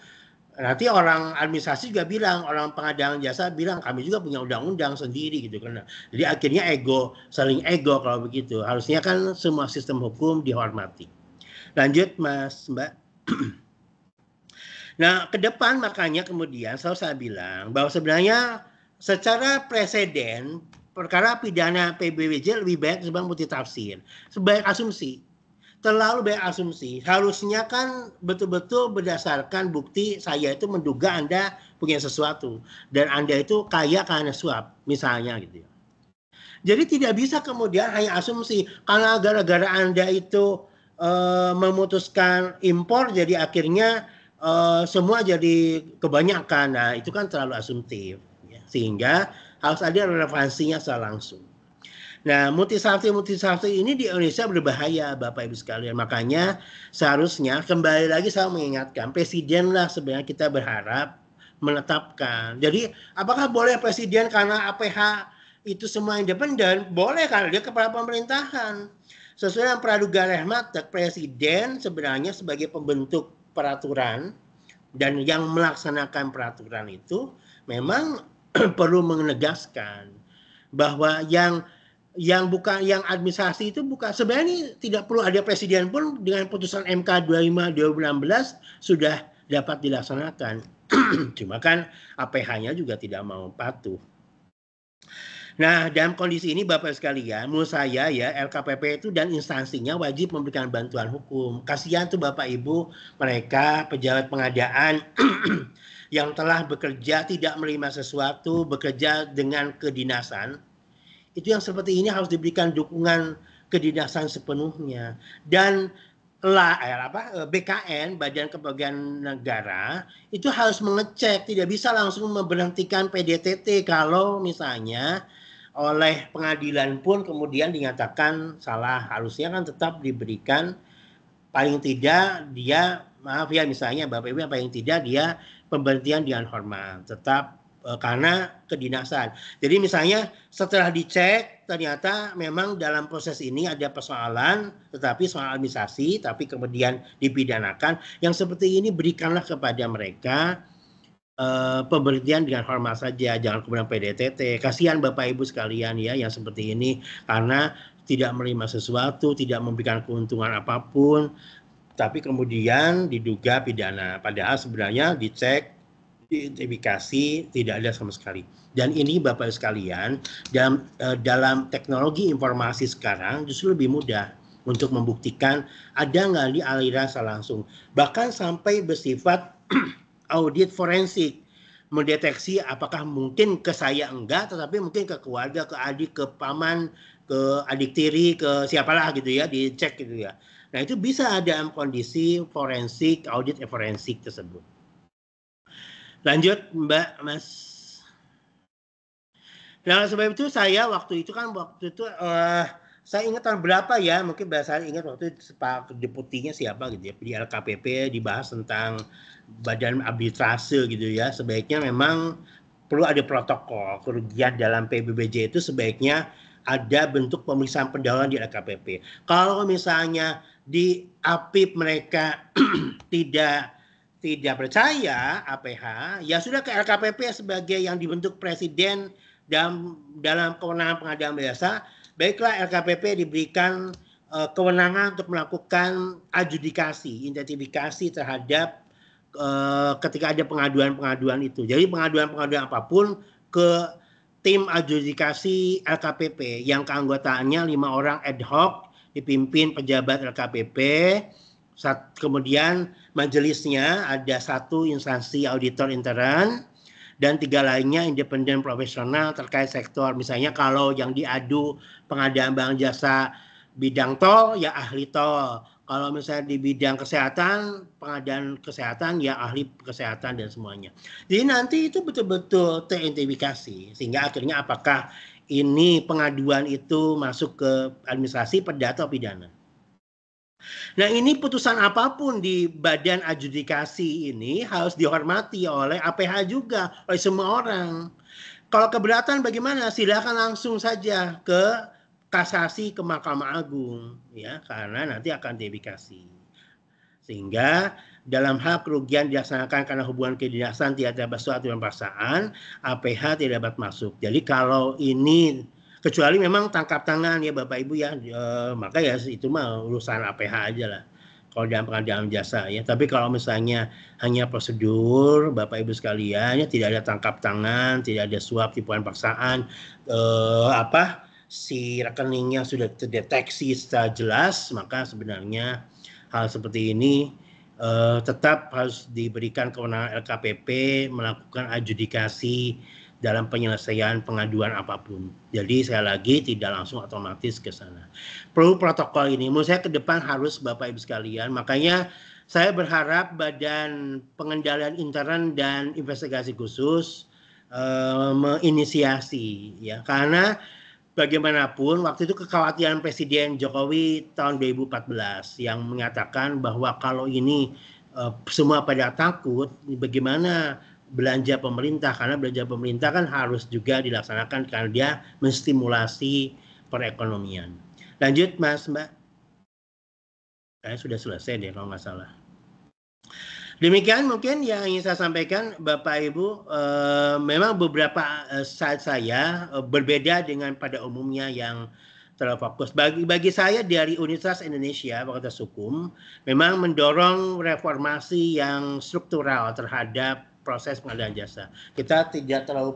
B: Nanti orang administrasi juga bilang, orang pengadaan jasa bilang kami juga punya undang-undang sendiri gitu kan. Jadi akhirnya saling ego kalau begitu. Harusnya kan semua sistem hukum dihormati. Lanjut Mas Mbak. Nah, ke depan makanya kemudian selalu saya bilang bahwa sebenarnya secara presiden perkara pidana PBWJ lebih baik sebagai multitafsir, sebagai asumsi. Terlalu banyak asumsi. Harusnya kan betul-betul berdasarkan bukti saya itu menduga Anda punya sesuatu dan Anda itu kaya karena suap, misalnya gitu ya. Jadi tidak bisa kemudian hanya asumsi karena gara-gara Anda itu memutuskan impor jadi akhirnya semua jadi kebanyakan. Nah, itu kan terlalu asumtif ya. Sehingga harus ada relevansinya secara langsung. Nah, multisafti ini di Indonesia berbahaya, Bapak Ibu sekalian. Makanya seharusnya kembali lagi saya mengingatkan, presiden lah sebenarnya kita berharap menetapkan. Jadi, apakah boleh presiden karena APH itu semua independen? Boleh kalau dia kepala pemerintahan. Sesuai dengan Praduga Rahmat, presiden sebenarnya sebagai pembentuk peraturan dan yang melaksanakan peraturan itu memang perlu menegaskan bahwa yang administrasi itu bukan, sebenarnya ini tidak perlu ada presiden pun dengan putusan MK 25 2016 sudah dapat dilaksanakan. Cuma kan APH-nya juga tidak mau patuh. Nah, dalam kondisi ini Bapak sekalian, menurut saya ya LKPP itu dan instansinya wajib memberikan bantuan hukum. Kasihan tuh Bapak Ibu mereka pejabat pengadaan yang telah bekerja tidak menerima sesuatu, bekerja dengan kedinasan. Itu yang seperti ini harus diberikan dukungan kedinasan sepenuhnya. Dan BKN, Badan Kepegawaian Negara, itu harus mengecek, tidak bisa langsung memberhentikan PDTT kalau misalnya oleh pengadilan pun kemudian dinyatakan salah. Harusnya kan tetap diberikan paling tidak dia, maaf ya misalnya Bapak Ibu, paling tidak dia pemberhentian dengan hormat, tetap karena kedinasan. Jadi misalnya setelah dicek ternyata memang dalam proses ini ada persoalan, tetapi soal administrasi, tapi kemudian dipidanakan. Yang seperti ini berikanlah kepada mereka pemberhentian dengan hormat saja, jangan kemudian PDTT. Kasihan Bapak Ibu sekalian ya yang seperti ini karena tidak menerima sesuatu, tidak memberikan keuntungan apapun, tapi kemudian diduga pidana. Padahal sebenarnya dicek, diidentifikasi tidak ada sama sekali. Dan ini Bapak sekalian dalam teknologi informasi sekarang justru lebih mudah untuk membuktikan ada nggak di aliran secara langsung. Bahkan sampai bersifat audit forensik, mendeteksi apakah mungkin ke saya enggak, tetapi mungkin ke keluarga, ke adik, ke paman, ke adik tiri, ke siapalah gitu ya, dicek gitu ya. Nah itu bisa ada dalam kondisi forensik, audit forensik tersebut. Lanjut Mbak, Mas. Nah sebab itu saya waktu itu saya ingat tahun berapa ya, mungkin saya ingat waktu itu Pak Deputinya siapa gitu ya, di LKPP dibahas tentang badan arbitrase gitu ya, sebaiknya memang perlu ada protokol kerugian dalam PBBJ itu sebaiknya ada bentuk pemeriksaan pendahuluan di LKPP. Kalau misalnya di APIP mereka tidak percaya APH, ya sudah ke LKPP sebagai yang dibentuk presiden dalam kewenangan pengadilan biasa. Baiklah LKPP diberikan kewenangan untuk melakukan adjudikasi, identifikasi terhadap ketika ada pengaduan-pengaduan itu. Jadi pengaduan-pengaduan apapun ke tim adjudikasi LKPP yang keanggotaannya 5 orang ad hoc dipimpin pejabat LKPP. Kemudian majelisnya ada 1 instansi auditor intern dan 3 lainnya independen profesional terkait sektor. Misalnya kalau yang diadu pengadaan barang jasa bidang tol ya ahli tol. Kalau misalnya di bidang kesehatan, pengadaan kesehatan ya ahli kesehatan dan semuanya. Jadi nanti itu betul-betul teridentifikasi sehingga akhirnya apakah ini pengaduan itu masuk ke administrasi, perdata, atau pidana. Nah ini putusan apapun di badan adjudikasi ini harus dihormati oleh APH juga, oleh semua orang. Kalau keberatan bagaimana? Silakan langsung saja ke kasasi ke Mahkamah Agung, ya, karena nanti akan diverifikasi. Sehingga dalam hal kerugian dilaksanakan karena hubungan kedinasan tidak dapat suatu aturan paksaan, APH tidak dapat masuk. Jadi kalau ini kecuali memang tangkap tangan ya Bapak Ibu ya, maka ya itu mah urusan APH aja lah. kalau dalam pengadaan jasa ya. Tapi kalau misalnya hanya prosedur, Bapak Ibu sekalian, ya tidak ada tangkap tangan, tidak ada suap tipuan paksaan, si rekeningnya sudah terdeteksi secara jelas, maka sebenarnya hal seperti ini tetap harus diberikan kewenangan LKPP melakukan adjudikasi dalam penyelesaian pengaduan apapun. Jadi sekali lagi tidak langsung otomatis ke sana. Perlu protokol ini, menurut saya ke depan harus Bapak Ibu sekalian. Makanya saya berharap Badan Pengendalian Intern dan Investigasi Khusus menginisiasi ya, karena bagaimanapun waktu itu kekhawatiran Presiden Jokowi tahun 2014 yang mengatakan bahwa kalau ini semua pada takut, bagaimana belanja pemerintah, karena belanja pemerintah kan harus juga dilaksanakan karena dia menstimulasi perekonomian. Lanjut Mas Mbak. Saya sudah selesai deh kalau nggak salah. Demikian mungkin yang ingin saya sampaikan Bapak Ibu. Memang beberapa slide saya berbeda dengan pada umumnya yang terlalu fokus. Bagi saya dari Universitas Indonesia Fakultas Hukum memang mendorong reformasi yang struktural terhadap proses pengadaan jasa. Kita tidak terlalu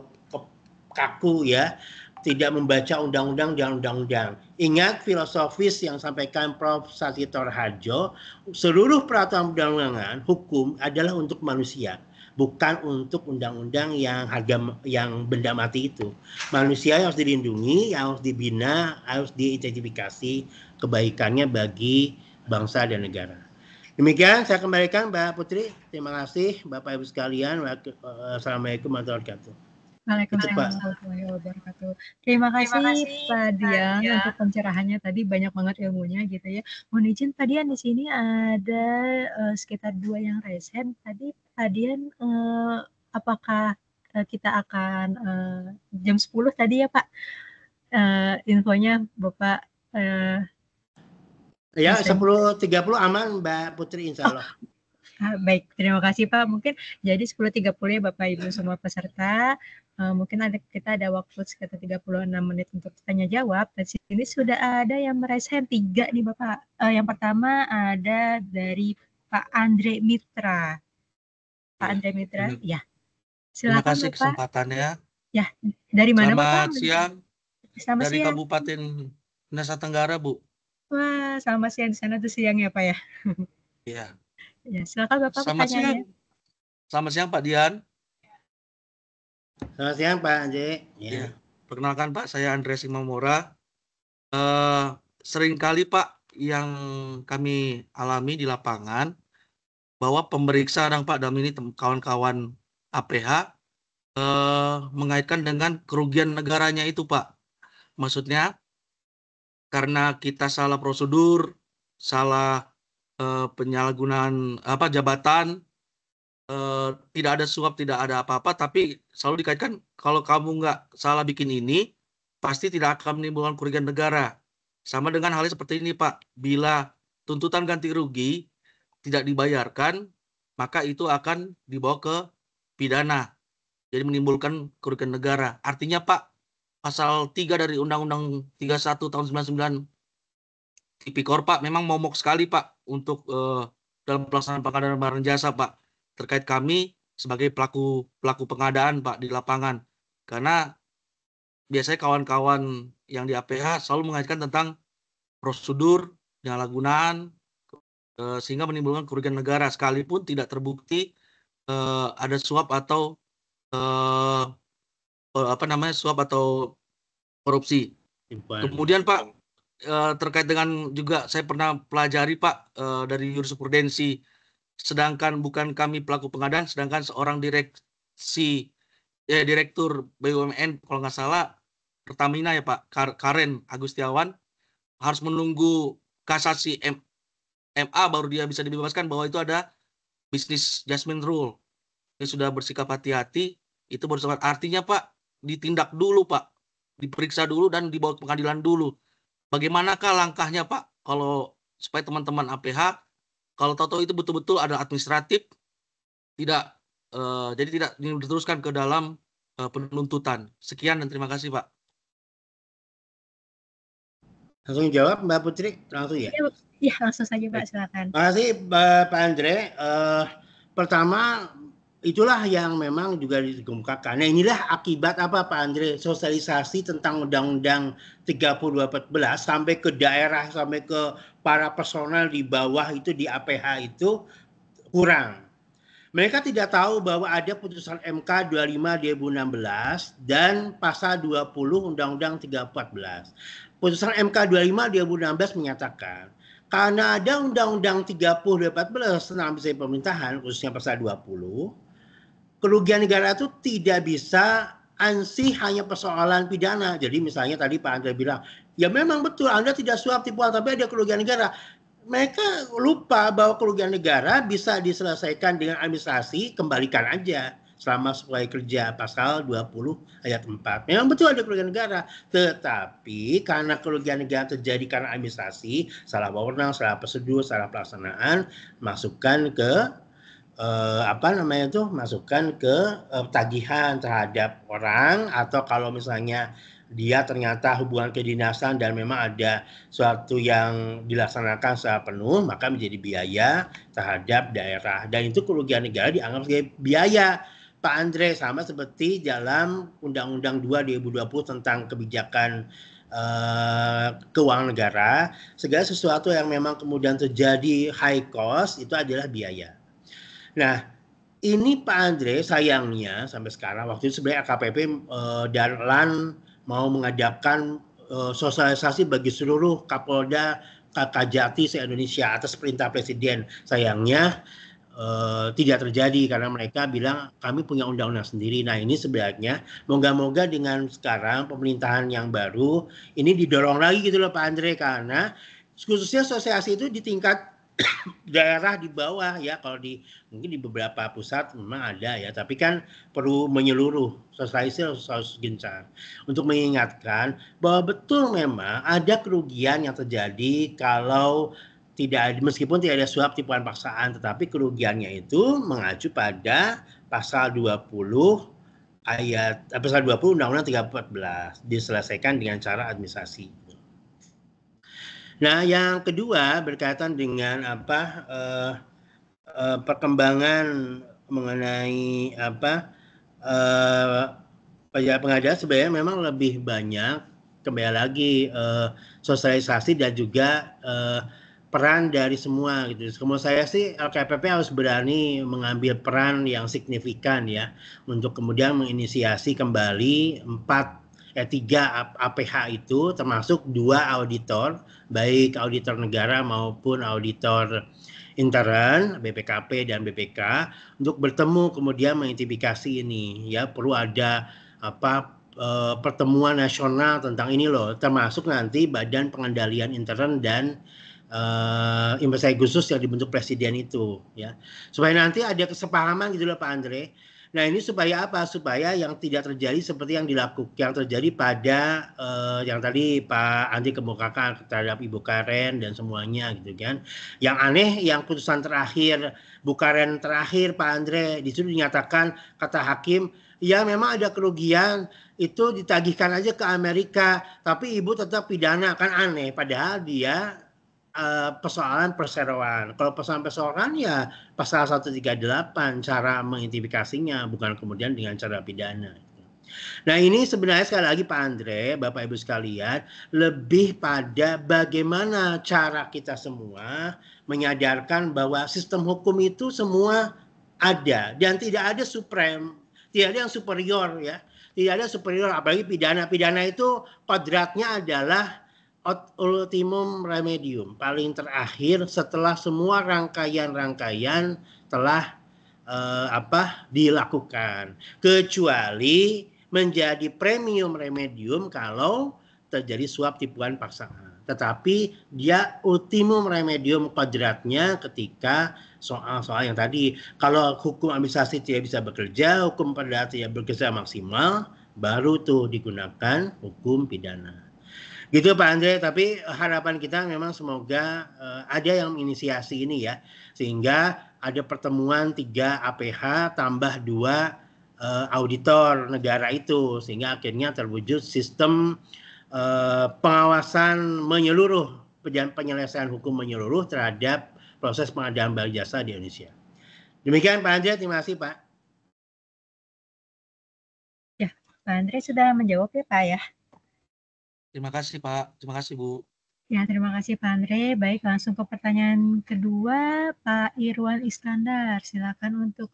B: kaku ya, tidak membaca undang-undang dan undang-undang. Ingat filosofis yang sampaikan Prof. Satito Harjo, seluruh peraturan perundang-undangan hukum adalah untuk manusia, bukan untuk undang-undang yang benda mati itu. Manusia yang harus dilindungi, yang harus dibina, harus diidentifikasi kebaikannya bagi bangsa dan negara. Demikian saya kembalikan Mbak Putri. Terima kasih Bapak Ibu sekalian. Assalamualaikum warahmatullahi wabarakatuh.
A: Waalaikumsalam warahmatullahi wabarakatuh. Terima kasih Pak Dian untuk pencerahannya tadi, banyak banget ilmunya gitu ya. Mohon izin Pak Dian, di sini ada sekitar 2 yang resen. Tadi Pak Dian apakah kita akan jam 10 tadi ya Pak? Infonya Bapak
B: ya 10.30 aman Mbak Putri insya Allah.
A: Baik, terima kasih Pak. Mungkin jadi 10.30 ya Bapak Ibu semua peserta. Mungkin kita ada waktu sekitar 36 menit untuk tanya jawab. Dan sini sudah ada yang meraih 3 nih Bapak. Yang pertama ada dari Pak Andre Mitra. Pak Andre Mitra, ya.
E: Terima
A: Silakan
E: kasih
A: Bapak.
E: Kesempatannya.
A: Ya, dari mana
E: Selamat
A: Bapak?
E: Siang.
A: Selamat
E: dari
A: siang.
E: Kabupaten Nusa Tenggara, Bu.
A: Wah, selamat siang di sana tuh siang ya Pak ya.
E: Iya.
A: Ya, silakan Bapak pertanyaannya.
E: Selamat siang Pak Dian.
B: Selamat siang Pak Anje.
E: Ya. Perkenalkan Pak, saya Andreas Imamora. Seringkali Pak yang kami alami di lapangan bahwa pemeriksa Pak dalam ini kawan-kawan APH mengaitkan dengan kerugian negaranya itu Pak. Maksudnya karena kita salah prosedur, salah penyalahgunaan jabatan, tidak ada suap, tidak ada apa-apa, tapi selalu dikaitkan kalau kamu nggak salah bikin ini, pasti tidak akan menimbulkan kerugian negara. Sama dengan halnya seperti ini Pak, bila tuntutan ganti rugi tidak dibayarkan, maka itu akan dibawa ke pidana, jadi menimbulkan kerugian negara. Artinya Pak, pasal 3 dari Undang-Undang 31 tahun 99 Tipikor Pak memang momok sekali Pak untuk dalam pelaksanaan pengadaan barang jasa Pak, terkait kami sebagai pelaku pengadaan Pak di lapangan, karena biasanya kawan-kawan yang di APH selalu mengaitkan tentang prosedur penyalahgunaan sehingga menimbulkan kerugian negara sekalipun tidak terbukti ada suap atau suap atau korupsi. Kemudian Pak, terkait dengan juga saya pernah pelajari Pak dari jurisprudensi, sedangkan bukan kami pelaku pengadaan, sedangkan seorang direktur BUMN kalau nggak salah Pertamina ya Pak, Karen Agustiawan, harus menunggu kasasi MA baru dia bisa dibebaskan, bahwa itu ada business judgment rule. Dia sudah bersikap hati-hati, itu baru sangat artinya Pak ditindak dulu Pak, diperiksa dulu dan dibawa ke pengadilan dulu. Bagaimanakah langkahnya Pak kalau supaya teman-teman APH kalau tahu-tahu itu betul-betul ada administratif, tidak jadi tidak diteruskan ke dalam penuntutan. Sekian dan terima kasih Pak.
B: Langsung jawab Mbak Putri, langsung ya.
A: Ya, langsung saja Pak, silakan.
B: Terima kasih Pak Andre. Pertama, itulah yang memang juga dikemukakan. Nah, inilah akibat apa Pak Andre? Sosialisasi tentang Undang-Undang 30/2014 sampai ke daerah, sampai ke para personel di bawah itu di APH itu kurang. Mereka tidak tahu bahwa ada putusan MK 25/2016 dan pasal 20 Undang-Undang 30/2014. Putusan MK 25/2016 menyatakan karena ada Undang-Undang 30/2014 tentang administrasi pemerintahan, khususnya pasal 20, kerugian negara itu tidak bisa ansih hanya persoalan pidana. Jadi misalnya tadi Pak Andre bilang, ya memang betul Anda tidak suap tipuan tapi ada kerugian negara. Mereka lupa bahwa kerugian negara bisa diselesaikan dengan administrasi, kembalikan aja selama sesuai kerja pasal 20 ayat 4. Memang betul ada kerugian negara, tetapi karena kerugian negara terjadi karena administrasi, salah wewenang, salah prosedur, salah pelaksanaan, masukkan ke masukkan ke tagihan terhadap orang, atau kalau misalnya dia ternyata hubungan kedinasan dan memang ada suatu yang dilaksanakan secara penuh, maka menjadi biaya terhadap daerah. Dan itu kerugian negara dianggap sebagai biaya, Pak Andre, sama seperti dalam Undang-Undang 2/2020 tentang kebijakan keuangan negara. Segala sesuatu yang memang kemudian terjadi high cost itu adalah biaya. Nah, ini Pak Andre sayangnya sampai sekarang, waktu itu sebenarnya AKPP dan LAN mau mengadakan sosialisasi bagi seluruh Kapolda Kajati se-Indonesia atas perintah Presiden. Sayangnya tidak terjadi karena mereka bilang kami punya undang-undang sendiri. Nah, ini sebenarnya moga-moga dengan sekarang pemerintahan yang baru ini didorong lagi gitu loh Pak Andre, karena khususnya sosialisasi itu di tingkat daerah di bawah ya. Kalau mungkin di beberapa pusat memang ada ya, tapi kan perlu menyeluruh, sosialisasi harus gencar untuk mengingatkan bahwa betul memang ada kerugian yang terjadi kalau meskipun tidak ada suap tipuan paksaan, tetapi kerugiannya itu mengacu pada pasal 20 Undang-Undang 30/2014 diselesaikan dengan cara administrasi. Nah, yang kedua berkaitan dengan perkembangan mengenai pengadaan, sebenarnya memang lebih banyak kembali lagi sosialisasi dan juga peran dari semua gitu. Menurut saya sih LKPP harus berani mengambil peran yang signifikan ya untuk kemudian menginisiasi kembali 3 APH itu, termasuk 2 auditor, baik auditor negara maupun auditor intern BPKP dan BPK, untuk bertemu kemudian mengidentifikasi ini ya. Perlu ada pertemuan nasional tentang ini loh, termasuk nanti Badan Pengendalian Intern dan investasi khusus yang dibentuk Presiden itu ya, supaya nanti ada kesepahaman gitu loh Pak Andre. Nah, ini supaya apa? Supaya yang tidak terjadi seperti yang terjadi pada yang tadi Pak Andi kemukakan terhadap Ibu Karen dan semuanya gitu kan. Yang aneh yang putusan terakhir Bu Karen terakhir Pak Andre, di situ dinyatakan kata hakim, ya memang ada kerugian itu ditagihkan aja ke Amerika, tapi ibu tetap pidana. Kan aneh, padahal dia persoalan perseroan. Kalau persoalan ya pasal 138 cara mengidentifikasinya, bukan kemudian dengan cara pidana. Nah, ini sebenarnya sekali lagi Pak Andre, Bapak Ibu sekalian, lebih pada bagaimana cara kita semua menyadarkan bahwa sistem hukum itu semua ada dan tidak ada suprem, tidak ada yang superior ya. Tidak ada superior, apalagi pidana. Pidana itu kodratnya adalah ultimum remedium, paling terakhir setelah semua rangkaian-rangkaian telah dilakukan, kecuali menjadi premium remedium kalau terjadi suap tipuan paksaan. Tetapi dia ultimum remedium kodratnya ketika soal-soal yang tadi, kalau hukum administrasi tidak bisa bekerja, hukum perdata tidak bekerja maksimal, baru tuh digunakan hukum pidana. Gitu Pak Andre, tapi harapan kita memang semoga ada yang menginisiasi ini ya, sehingga ada pertemuan 3 APH tambah 2 auditor negara itu, sehingga akhirnya terwujud sistem pengawasan menyeluruh penyelesaian hukum menyeluruh terhadap proses pengadaan barang jasa di Indonesia. Demikian Pak Andre, terima kasih Pak.
A: Ya, Pak Andre sudah menjawab ya Pak ya.
E: Terima kasih Pak, terima kasih Bu.
A: Ya, terima kasih Pak Andre. Baik, langsung ke pertanyaan kedua, Pak Irwan Iskandar. Silakan untuk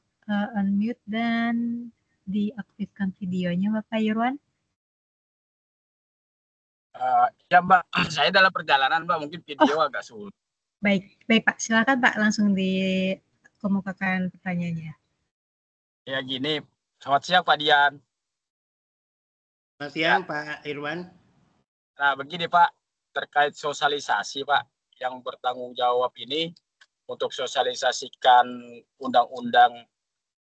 A: unmute dan diaktifkan videonya, Bapak Irwan.
F: Ya Mbak, saya dalam perjalanan Mbak, mungkin video agak sulit.
A: Baik Pak. Silakan Pak, langsung dikemukakan pertanyaannya.
F: Ya gini, selamat siang Pak Dian.
B: Selamat siang Pak Irwan.
F: Nah begini Pak, terkait sosialisasi Pak, yang bertanggung jawab ini untuk sosialisasikan undang-undang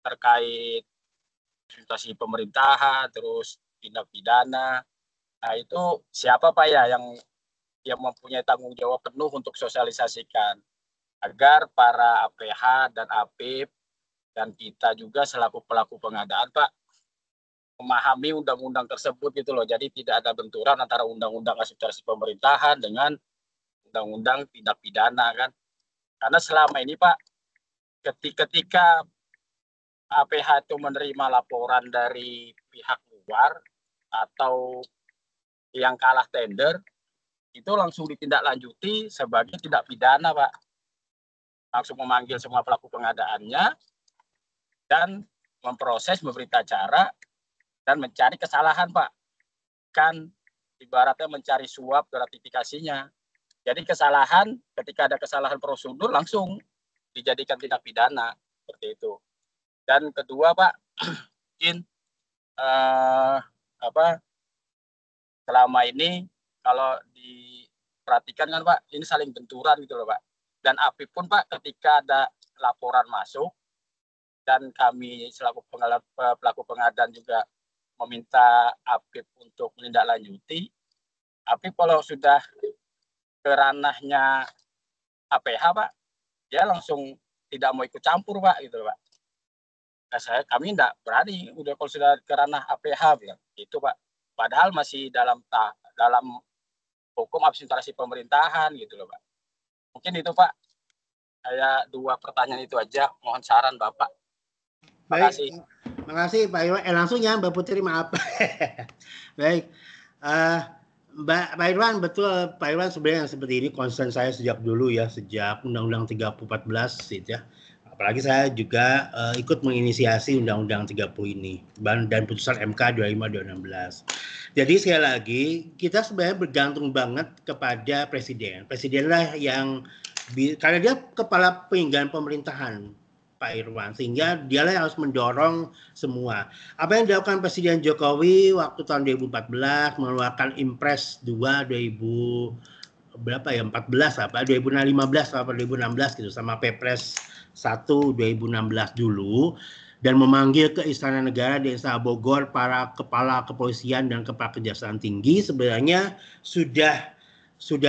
F: terkait institusi pemerintahan, terus tindak pidana. Nah itu siapa Pak ya yang mempunyai tanggung jawab penuh untuk sosialisasikan agar para APH dan APIP dan kita juga selaku pelaku pengadaan Pak memahami undang-undang tersebut gitu loh. Jadi tidak ada benturan antara undang-undang administrasi pemerintahan dengan undang-undang tindak pidana kan. Karena selama ini Pak, ketika APH itu menerima laporan dari pihak luar atau yang kalah tender, itu langsung ditindaklanjuti sebagai tindak pidana Pak. Langsung memanggil semua pelaku pengadaannya dan memproses, memberi acara dan mencari kesalahan Pak. Kan ibaratnya mencari suap gratifikasinya. Jadi kesalahan, ketika ada kesalahan prosedur langsung dijadikan tindak pidana seperti itu. Dan kedua Pak, mungkin selama ini kalau diperhatikan kan Pak, ini saling benturan gitu loh Pak. Dan APIP pun Pak, ketika ada laporan masuk dan kami selaku pelaku pengadaan juga meminta APIP untuk menindaklanjuti, APIP kalau sudah ke ranahnya APH Pak, dia langsung tidak mau ikut campur Pak gitu Pak. Nah, kami tidak berani udah kalau sudah ke ranah APH bilang itu Pak. Padahal masih dalam hukum administrasi pemerintahan gitu loh Pak. Mungkin itu Pak. Saya dua pertanyaan itu aja. Mohon saran Bapak. Terima kasih.
B: Terima kasih Pak Irwan. Langsung ya Mbak Putri, maaf. Baik. Pak Irwan, betul Pak Irwan sebenarnya yang seperti ini concern saya sejak dulu ya, sejak Undang-Undang 3014 gitu ya. Apalagi saya juga ikut menginisiasi Undang-Undang 30 ini dan putusan MK 25/2016. Jadi sekali lagi kita sebenarnya bergantung banget kepada presiden. Presidenlah yang karena dia kepala penyelenggaraan pemerintahan Pak Irwan, sehingga dialah yang harus mendorong semua. Apa yang dilakukan Presiden Jokowi waktu tahun 2014 mengeluarkan Impres 2 2015 apa 2015 atau 2016 gitu, sama Perpres 1 2016 dulu, dan memanggil ke Istana Negara di Istana Bogor para kepala kepolisian dan kepala kejaksaan tinggi sebenarnya sudah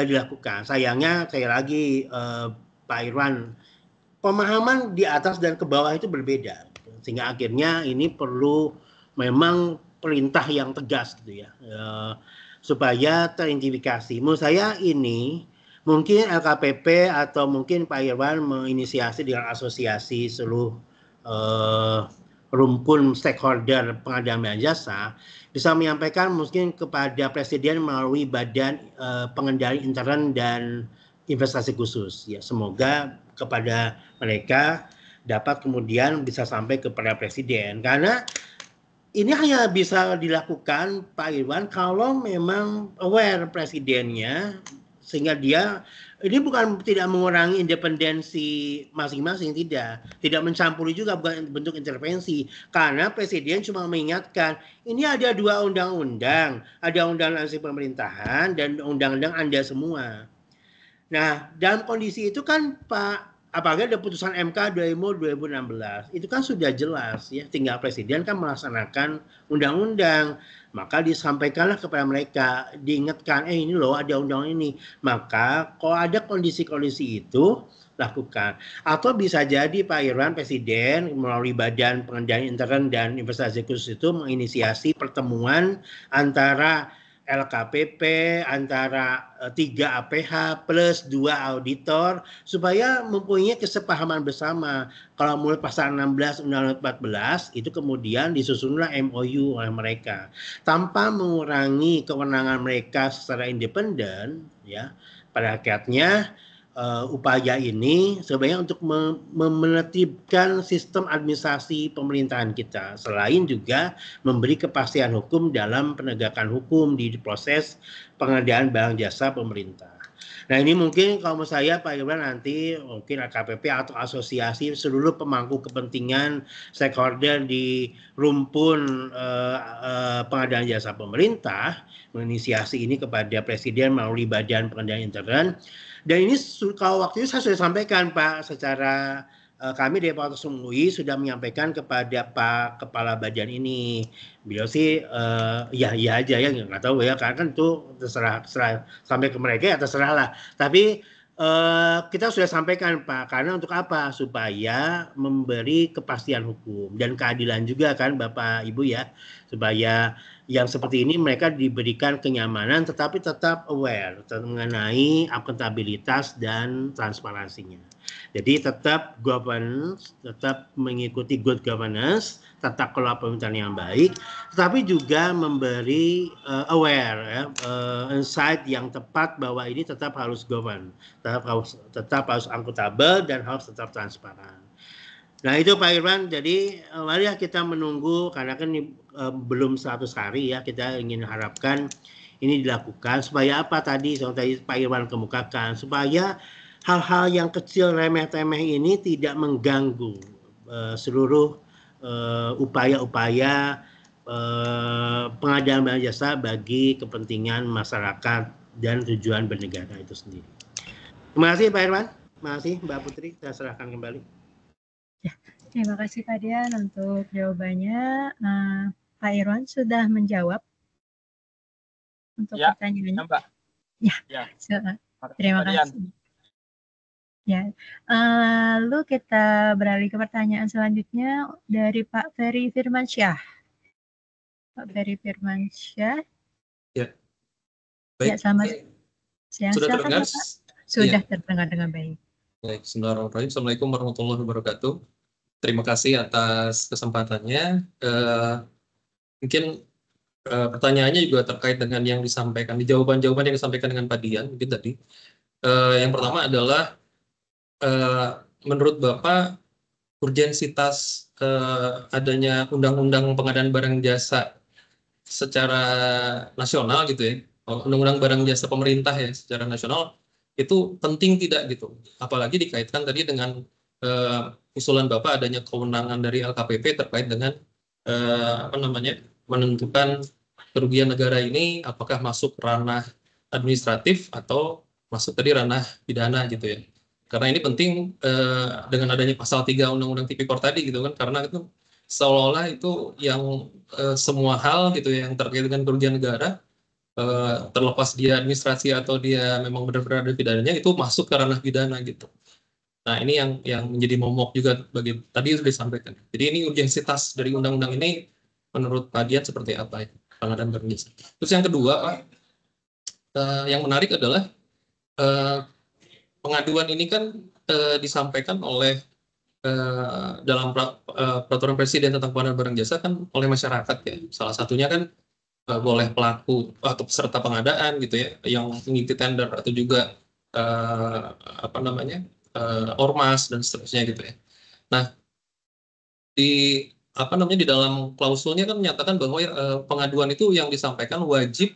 B: dilakukan. Sayangnya sekali lagi Pak Irwan, pemahaman di atas dan ke bawah itu berbeda, sehingga akhirnya ini perlu memang perintah yang tegas gitu ya, supaya teridentifikasi. Menurut saya ini mungkin LKPP atau mungkin Pak Irwan menginisiasi dengan asosiasi seluruh rumpun stakeholder pengadaan barang jasa bisa menyampaikan mungkin kepada Presiden melalui Badan Pengendali Intern dan Investasi Khusus. Ya, semoga kepada mereka dapat kemudian bisa sampai kepada Presiden, karena ini hanya bisa dilakukan Pak Irwan kalau memang aware presidennya, sehingga dia ini bukan tidak mengurangi independensi masing-masing, tidak mencampuri juga, bukan bentuk intervensi, karena presiden cuma mengingatkan ini ada dua undang-undang, ada undang-undang pemerintahan dan undang-undang Anda semua. Nah, dalam kondisi itu kan Pak, apalagi ada putusan MK 2016, itu kan sudah jelas ya, tinggal presiden kan melaksanakan undang-undang, maka disampaikanlah kepada mereka, diingatkan, ini loh ada undang ini, maka kalau ada kondisi-kondisi itu lakukan. Atau bisa jadi Pak Irwan, presiden melalui Badan Pengendalian Intern dan Investasi Khusus itu menginisiasi pertemuan antara LKPP, antara 3 APH plus 2 auditor, supaya mempunyai kesepahaman bersama. Kalau mulai pasal 16 Undang-Undang 14 itu kemudian disusunlah MOU oleh mereka tanpa mengurangi kewenangan mereka secara independen, ya. Pada hakikatnya upaya ini sebenarnya untuk menertibkan sistem administrasi pemerintahan kita, selain juga memberi kepastian hukum dalam penegakan hukum di proses pengadaan barang jasa pemerintah. Nah, ini mungkin kalau menurut saya Pak Irwan nanti mungkin KPP atau asosiasi seluruh pemangku kepentingan stakeholder di rumpun pengadaan jasa pemerintah menginisiasi ini kepada Presiden melalui Badan Pengendalian Intern. Dan ini kalau waktu itu saya sudah sampaikan Pak, secara kami dari Fakultas UI sudah menyampaikan kepada Pak Kepala Badan ini. Beliau sih ya aja ya, nggak tahu ya, karena kan itu terserah sampai ke mereka ya terserah lah. Tapi kita sudah sampaikan Pak, karena untuk apa? Supaya memberi kepastian hukum dan keadilan juga kan Bapak Ibu ya, supaya yang seperti ini mereka diberikan kenyamanan tetapi tetap aware mengenai akuntabilitas dan transparansinya. Jadi tetap governance, tetap mengikuti good governance, tata kelola pemerintahan yang baik, tetapi juga memberi aware ya, insight yang tepat bahwa ini tetap harus govern, tetap harus akuntabel dan harus tetap transparan. Nah itu Pak Irwan, jadi mari kita menunggu, karena kan ini belum 100 hari ya, kita ingin harapkan ini dilakukan supaya apa tadi Pak Irwan kemukakan, supaya hal-hal yang kecil remeh-temeh ini tidak mengganggu seluruh upaya-upaya pengadaan barang jasa bagi kepentingan masyarakat dan tujuan bernegara itu sendiri. Terima kasih Pak Irwan, terima kasih Mbak Putri, saya serahkan kembali.
A: Ya, terima kasih Pak Dian untuk jawabannya. Pak Irwan sudah menjawab untuk pertanyaannya.
F: Mbak.
A: Ya. Terima kasih. Ya, lalu kita beralih ke pertanyaan selanjutnya dari Pak Ferry Firmansyah. Pak Ferry Firmansyah.
G: Ya. Baik.
A: Ya, selamat siang.
G: Sudah terdengar?
A: Sudah terdengar dengan baik.
G: Baik, bismillahirrahmanirrahim. Assalamualaikum warahmatullahi wabarakatuh. Terima kasih atas kesempatannya. Mungkin pertanyaannya juga terkait dengan yang disampaikan, di jawaban-jawaban yang disampaikan dengan Pak Dian mungkin tadi. Yang pertama adalah menurut Bapak urgensitas adanya undang-undang pengadaan barang jasa secara nasional gitu ya, undang-undang barang jasa pemerintah ya secara nasional itu penting tidak gitu, apalagi dikaitkan tadi dengan usulan Bapak adanya kewenangan dari LKPP terkait dengan menentukan kerugian negara ini apakah masuk ranah administratif atau masuk tadi ranah pidana gitu ya. Karena ini penting dengan adanya pasal 3 Undang-Undang Tipikor tadi gitu kan, karena itu seolah-olah itu yang semua hal gitu ya, yang terkait dengan kerugian negara terlepas dia administrasi atau dia memang benar-benar ada pidananya itu masuk ke ranah pidana gitu. Nah ini yang menjadi momok juga bagi tadi sudah disampaikan. Jadi ini urgensitas dari undang-undang ini menurut Pak Dian seperti apa ya pengadaan barang jasa. Terus yang kedua Pak, yang menarik adalah pengaduan ini kan disampaikan oleh dalam peraturan Presiden tentang pengadaan barang jasa kan oleh masyarakat ya. Salah satunya kan boleh pelaku atau peserta pengadaan gitu ya yang mengikuti tender atau juga ormas dan seterusnya gitu ya. Nah di dalam klausulnya kan menyatakan bahwa pengaduan itu yang disampaikan wajib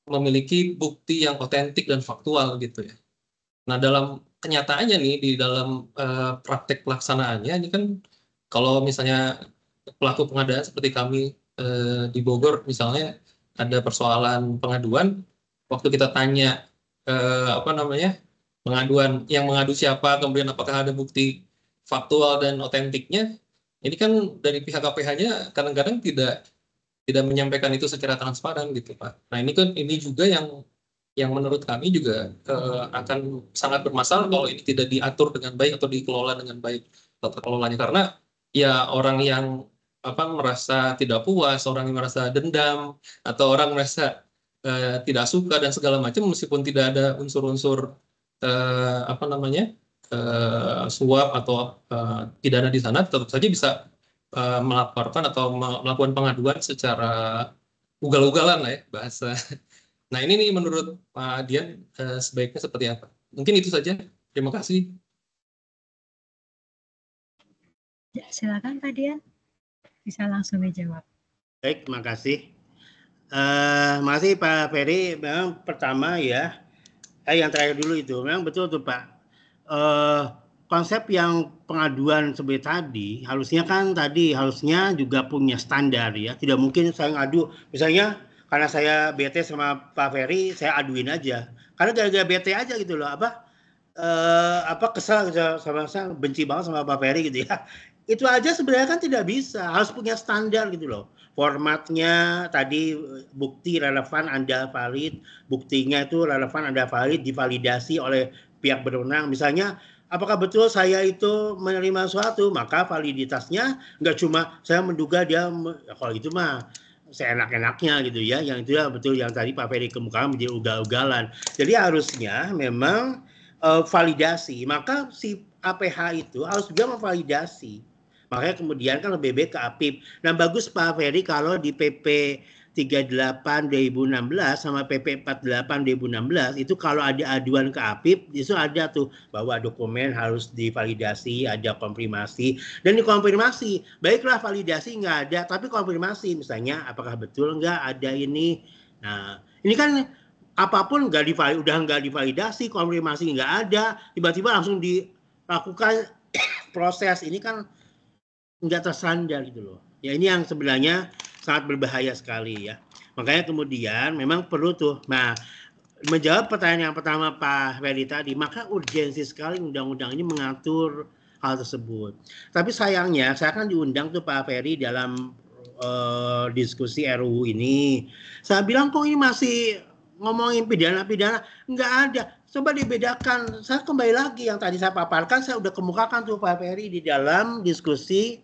G: memiliki bukti yang otentik dan faktual gitu ya. Nah dalam kenyataannya nih di dalam praktek pelaksanaannya ini kan kalau misalnya pelaku pengadaan seperti kami di Bogor misalnya ada persoalan pengaduan, waktu kita tanya pengaduan yang mengadu siapa, kemudian apakah ada bukti faktual dan otentiknya, ini kan dari pihak KPH-nya kadang-kadang tidak menyampaikan itu secara transparan gitu Pak. Nah ini juga yang menurut kami juga akan sangat bermasalah kalau ini tidak diatur dengan baik atau dikelola dengan baik tata kelolanya, karena ya orang yang merasa tidak puas, orang yang merasa dendam, atau orang merasa tidak suka dan segala macam, meskipun tidak ada unsur-unsur suap atau pidana di sana, tetap saja bisa melaporkan atau melakukan pengaduan secara ugal-ugalan lah ya bahasa. Nah ini nih menurut Pak Dian sebaiknya seperti apa? Mungkin itu saja. Terima kasih.
A: Ya, silakan Pak Dian, bisa langsung dijawab.
B: Baik, terima kasih. Masih Pak Ferry, memang pertama ya, yang terakhir dulu itu, memang betul tuh Pak. Konsep yang pengaduan seperti tadi, harusnya juga punya standar ya. Tidak mungkin saya ngadu, misalnya karena saya bete sama Pak Ferry, saya aduin aja. Karena gara-gara bete aja gitu loh, kesal sama saya, benci banget sama Pak Ferry gitu ya. Itu aja sebenarnya kan tidak bisa, harus punya standar gitu loh. Formatnya tadi bukti relevan Anda valid, buktinya itu relevan Anda valid, divalidasi oleh pihak berwenang. Misalnya, apakah betul saya itu menerima sesuatu, maka validitasnya nggak cuma saya menduga dia, kalau itu mah seenak-enaknya gitu ya. Yang itu ya betul yang tadi Pak Ferry kemukakan menjadi ugal-ugalan. Jadi harusnya memang validasi, maka si APH itu harus juga memvalidasi. Makanya kemudian kan lebih baik ke APIP. Nah bagus Pak Ferry kalau di PP 38 2016 sama PP 48 2016 itu kalau ada aduan ke APIP itu ada tuh bahwa dokumen harus divalidasi, ada konfirmasi dan dikonfirmasi. Baiklah validasi nggak ada, tapi konfirmasi misalnya apakah betul nggak ada ini. Nah ini kan apapun udah nggak divalidasi, konfirmasi nggak ada, tiba-tiba langsung dilakukan proses, ini kan nggak tersandar gitu loh. Ya ini yang sebenarnya sangat berbahaya sekali ya. Makanya kemudian memang perlu tuh. Nah, menjawab pertanyaan yang pertama Pak Ferry tadi, maka urgensi sekali undang-undang ini mengatur hal tersebut. Tapi sayangnya saya kan diundang tuh Pak Ferry dalam diskusi RUU ini. Saya bilang kok ini masih ngomongin pidana-pidana, nggak ada. Coba dibedakan. Saya kembali lagi yang tadi saya paparkan, saya udah kemukakan tuh Pak Ferry di dalam diskusi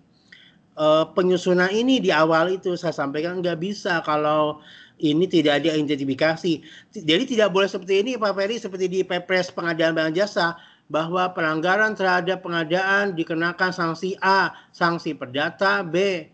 B: penyusunan ini di awal itu saya sampaikan nggak bisa kalau ini tidak ada identifikasi. Jadi tidak boleh seperti ini Pak Ferry, seperti di Perpres Pengadaan Barang Jasa, bahwa pelanggaran terhadap pengadaan dikenakan sanksi A, sanksi perdata, B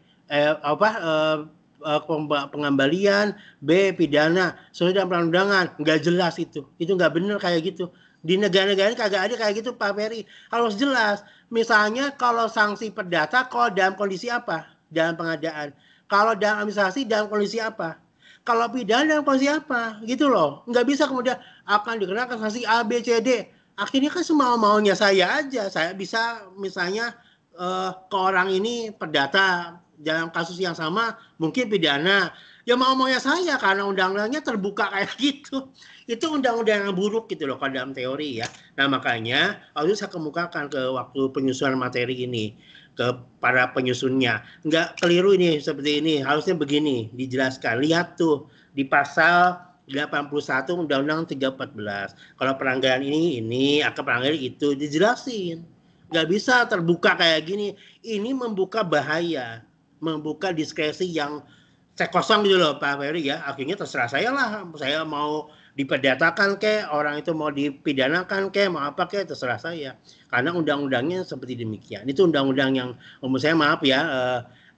B: pengembalian, B pidana sesuai dengan perundang-undangan. Nggak jelas itu nggak benar kayak gitu. Di negara-negara ini kagak ada kayak gitu Pak Ferry, harus jelas. Misalnya kalau sanksi perdata, kalau dalam kondisi apa? Dalam pengadaan. Kalau dalam administrasi, dalam kondisi apa? Kalau pidana dalam kondisi apa? Gitu loh. Nggak bisa kemudian akan dikenakan sanksi A, B, C, D. Akhirnya kan semau-maunya saya aja. Saya bisa misalnya ke orang ini perdata, dalam kasus yang sama mungkin pidana. Ya mau-maunya saya karena undang-undangnya terbuka kayak gitu. Itu undang-undang yang buruk gitu loh kalau dalam teori ya. Nah makanya harus saya kemukakan ke waktu penyusunan materi ini ke para penyusunnya. Nggak keliru ini seperti ini, harusnya begini dijelaskan. Lihat tuh di pasal 81 Undang-Undang 314. Kalau pelanggaran ini akan pelanggaran itu dijelasin. Nggak bisa terbuka kayak gini. Ini membuka bahaya, membuka diskresi yang kosong gitu loh Pak Ferry ya. Akhirnya terserah saya lah, saya mau diperdatakan ke, orang itu mau dipidanakan ke, mau apa ke, terserah saya. Karena undang-undangnya seperti demikian. Itu undang-undang yang menurut saya maaf ya,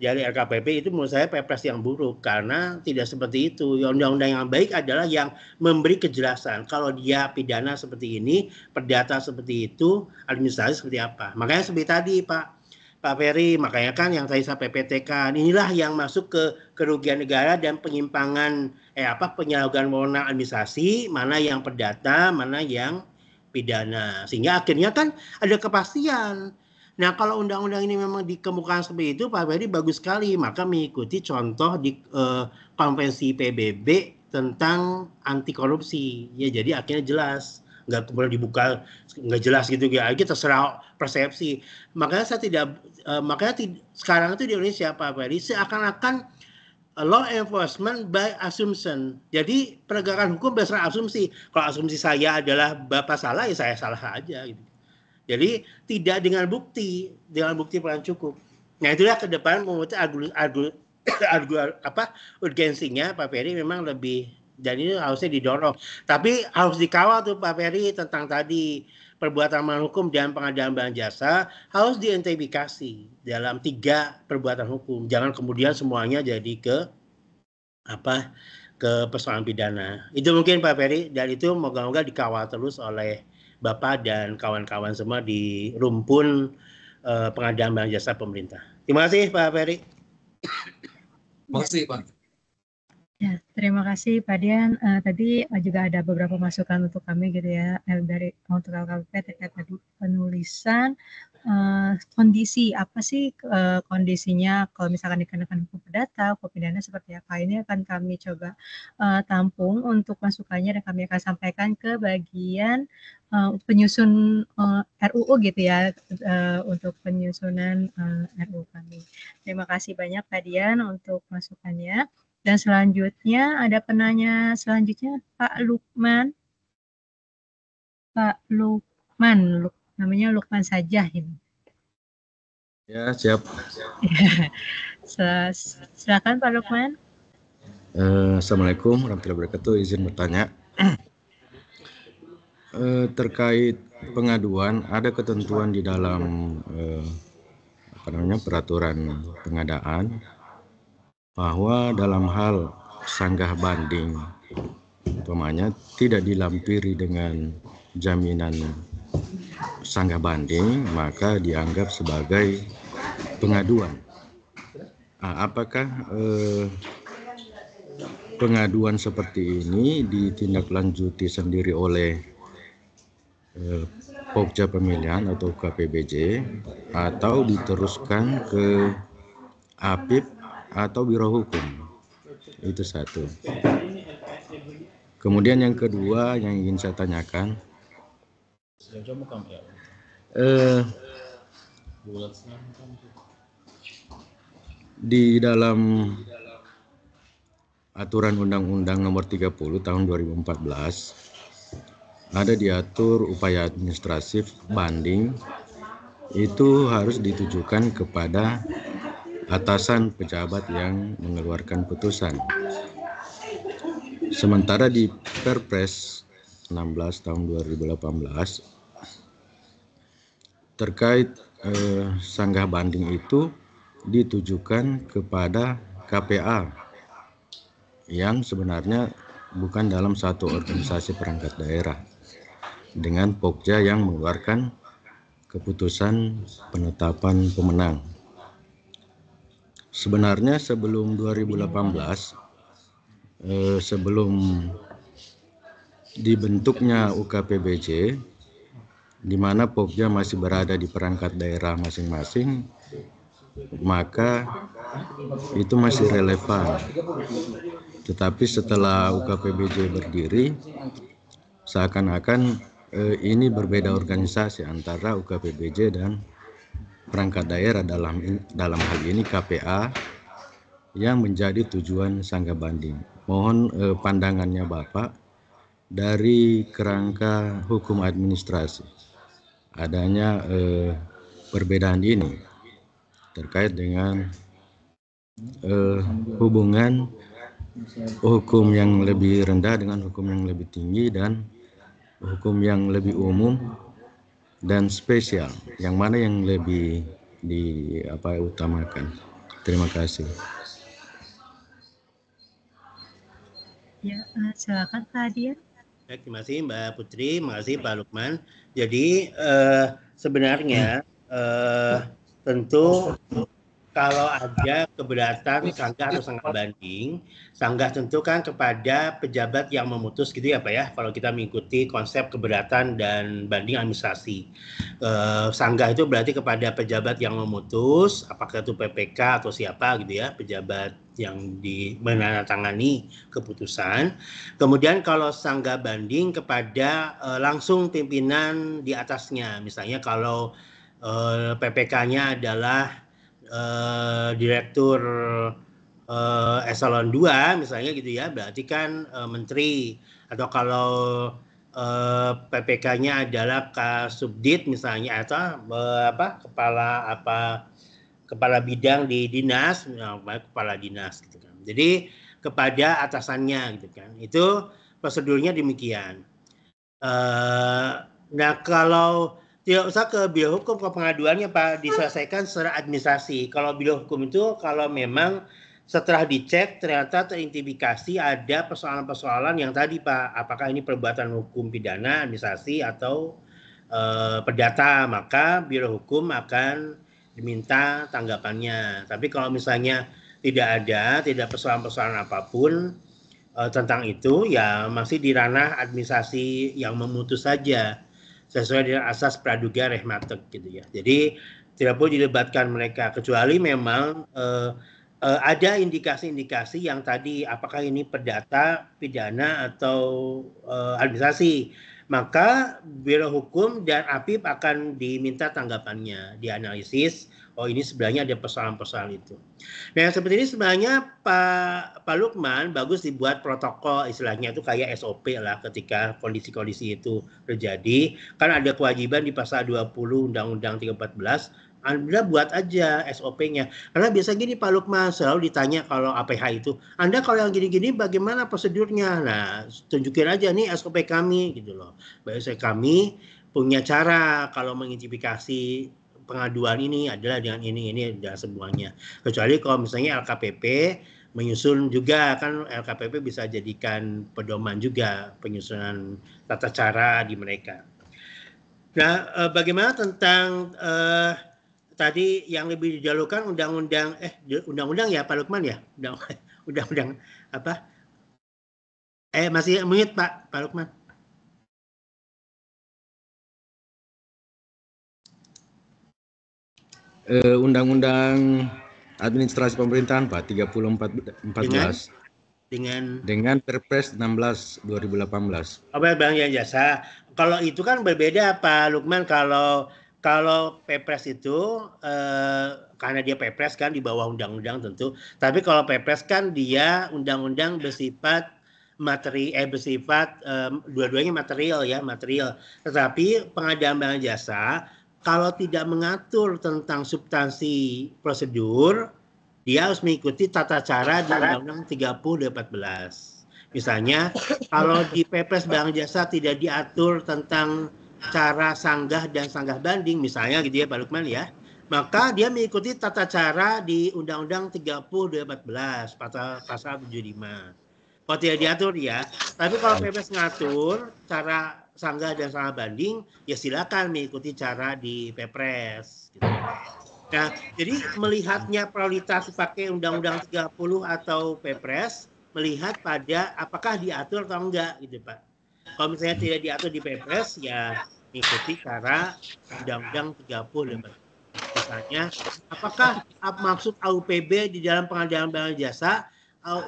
B: dari RKPP itu menurut saya Perpres yang buruk karena tidak seperti itu. Undang-undang yang baik adalah yang memberi kejelasan. Kalau dia pidana seperti ini, perdata seperti itu, administrasi seperti apa. Makanya seperti tadi Pak Ferry, makanya kan yang tadi saya PPT kan, inilah yang masuk ke kerugian negara dan penyimpangan penyalahgunaan wewenang administrasi, mana yang perdata, mana yang pidana. Sehingga akhirnya kan ada kepastian. Nah kalau undang-undang ini memang dikemukakan seperti itu, Pak Ferry bagus sekali, maka mengikuti contoh di konvensi PBB tentang anti korupsi. Ya jadi akhirnya jelas. Nggak boleh dibuka nggak jelas gitu ya, itu terserah persepsi. Makanya saya sekarang itu di Indonesia Pak Ferry seakan-akan law enforcement by assumption. Jadi penegakan hukum berdasarkan asumsi. Kalau asumsi saya adalah Bapak salah ya saya salah aja gitu. Jadi tidak dengan bukti paling cukup. Nah itulah ke depan menurut urgensinya Pak Ferry memang lebih dan ini harusnya didorong. Tapi harus dikawal tuh Pak Ferry tentang tadi perbuatan melawan hukum dan pengadaan barang jasa harus diidentifikasi dalam 3 perbuatan hukum. Jangan kemudian semuanya jadi ke persoalan pidana. Itu mungkin Pak Ferry, dan itu moga-moga dikawal terus oleh Bapak dan kawan-kawan semua di rumpun pengadaan barang jasa pemerintah. Terima kasih Pak Ferry.
G: Terima kasih Pak.
A: Ya, terima kasih Pak Dian. Tadi juga ada beberapa masukan untuk kami gitu ya, dari untuk LKPP terkait tadi penulisan kondisi apa sih kondisinya kalau misalkan dikenakan hukum perdata, hukum pidana seperti apa. Ini akan kami coba tampung untuk masukannya dan kami akan sampaikan ke bagian penyusun RUU gitu ya, untuk penyusunan RUU kami. Terima kasih banyak Pak Dian untuk masukannya. Dan selanjutnya ada penanya selanjutnya Pak Lukman. Pak Lukman, namanya Lukman saja ini.
H: Ya, siap.
A: Silakan Pak Lukman.
H: Assalamualaikum warahmatullahi wabarakatuh. Izin bertanya. Terkait pengaduan, ada ketentuan di dalam peraturan pengadaan bahwa dalam hal sanggah banding umpamanya tidak dilampiri dengan jaminan sanggah banding, maka dianggap sebagai pengaduan. Apakah pengaduan seperti ini ditindaklanjuti sendiri oleh Pokja Pemilihan atau KPBJ atau diteruskan ke APIP atau Biro Hukum? Itu satu. Kemudian yang kedua yang ingin saya tanyakan, di dalam aturan Undang-Undang Nomor 30 Tahun 2014 ada diatur upaya administratif banding itu harus ditujukan kepada atasan pejabat yang mengeluarkan putusan. Sementara di Perpres 16 tahun 2018 terkait sanggah banding itu ditujukan kepada KPA yang sebenarnya bukan dalam satu organisasi perangkat daerah dengan Pokja yang mengeluarkan keputusan penetapan pemenang. Sebenarnya sebelum 2018, sebelum dibentuknya UKPBJ, di mana Pokja masih berada di perangkat daerah masing-masing, maka itu masih relevan. Tetapi setelah UKPBJ berdiri, seakan-akan ini berbeda organisasi antara UKPBJ dan perangkat daerah, dalam hal ini KPA yang menjadi tujuan sanggah banding. Mohon pandangannya Bapak dari kerangka hukum administrasi adanya perbedaan ini terkait dengan hubungan hukum yang lebih rendah dengan hukum yang lebih tinggi dan hukum yang lebih umum dan spesial, yang mana yang lebih diutamakan. Terima kasih.
A: Ya, silakan Pak Dian.
B: Terima kasih Mbak Putri, terima kasih Pak Lukman. Jadi sebenarnya tentu kalau ada keberatan sanggah atau sanggah banding, sanggah tentu kan kepada pejabat yang memutus gitu ya Pak ya, kalau kita mengikuti konsep keberatan dan banding administrasi. Sanggah itu berarti kepada pejabat yang memutus, apakah itu PPK atau siapa gitu ya, pejabat yang menandatangani keputusan. Kemudian kalau sanggah banding kepada langsung pimpinan di atasnya, misalnya kalau PPK-nya adalah direktur eselon 2 misalnya gitu ya, berarti kan menteri, atau kalau PPK-nya adalah Kasubdit misalnya, atau kepala bidang di dinas, kepala dinas gitu kan. Jadi kepada atasannya gitu kan. Itu prosedurnya demikian. Nah kalau tidak usah ke biro hukum, ke pengaduannya Pak diselesaikan secara administrasi. Kalau biro hukum itu kalau memang setelah dicek ternyata teridentifikasi ada persoalan-persoalan yang tadi Pak, apakah ini perbuatan hukum pidana, administrasi atau perdata, maka biro hukum akan diminta tanggapannya. Tapi kalau misalnya tidak persoalan-persoalan apapun tentang itu, ya masih di ranah administrasi yang memutus saja sesuai dengan asas praduga reh matek gitu ya. Jadi tidak perlu dilibatkan mereka kecuali memang ada indikasi-indikasi yang tadi apakah ini perdata, pidana atau administrasi, maka Biro Hukum dan APIP akan diminta tanggapannya, dianalisis. Oh ini sebenarnya ada persoalan-persoalan itu. Nah seperti ini sebenarnya Pak Lukman bagus dibuat protokol istilahnya itu kayak SOP lah ketika kondisi-kondisi itu terjadi. Kan ada kewajiban di pasal 20 Undang-Undang 314. Anda buat aja SOP-nya. Karena biasa gini Pak Lukman selalu ditanya kalau APH itu, Anda kalau yang gini-gini bagaimana prosedurnya? Nah tunjukin aja nih SOP kami gitu loh. Biasanya kami punya cara kalau mengidentifikasi pengaduan ini adalah dengan ini adalah semuanya. Kecuali kalau misalnya LKPP menyusun juga, kan LKPP bisa jadikan pedoman juga penyusunan tata cara di mereka. Nah, bagaimana tentang tadi yang lebih didahulukan undang-undang ya Pak Lukman ya? Undang-undang apa? Masih mute Pak Lukman.
H: Undang-Undang Administrasi Pemerintahan Pak 3014 dengan Perpres 16 2018.
B: Barang dan jasa. Kalau itu kan berbeda Pak Lukman, kalau Perpres itu karena dia Perpres kan di bawah undang-undang tentu. Tapi kalau Perpres kan dia undang-undang bersifat dua-duanya material. Tetapi pengadaan barang jasa kalau tidak mengatur tentang substansi prosedur, dia harus mengikuti tata cara di Undang-Undang 30 2014. Misalnya, kalau di Perpres barang jasa tidak diatur tentang cara sanggah dan sanggah banding, misalnya gitu ya Pak Lukman ya, maka dia mengikuti tata cara di Undang-Undang 30 2014 pasal 75. Kalau tidak diatur ya, tapi kalau Perpres ngatur cara sanggah dan sanggah banding, ya silakan mengikuti cara di Perpres. Gitu. Nah, jadi melihatnya prioritas pakai Undang-Undang 30 atau Perpres, melihat pada apakah diatur atau enggak, gitu Pak. Kalau misalnya tidak diatur di Perpres, ya mengikuti cara Undang-Undang 30. Misalnya, apakah maksud AUPB di dalam pengadaan barang jasa,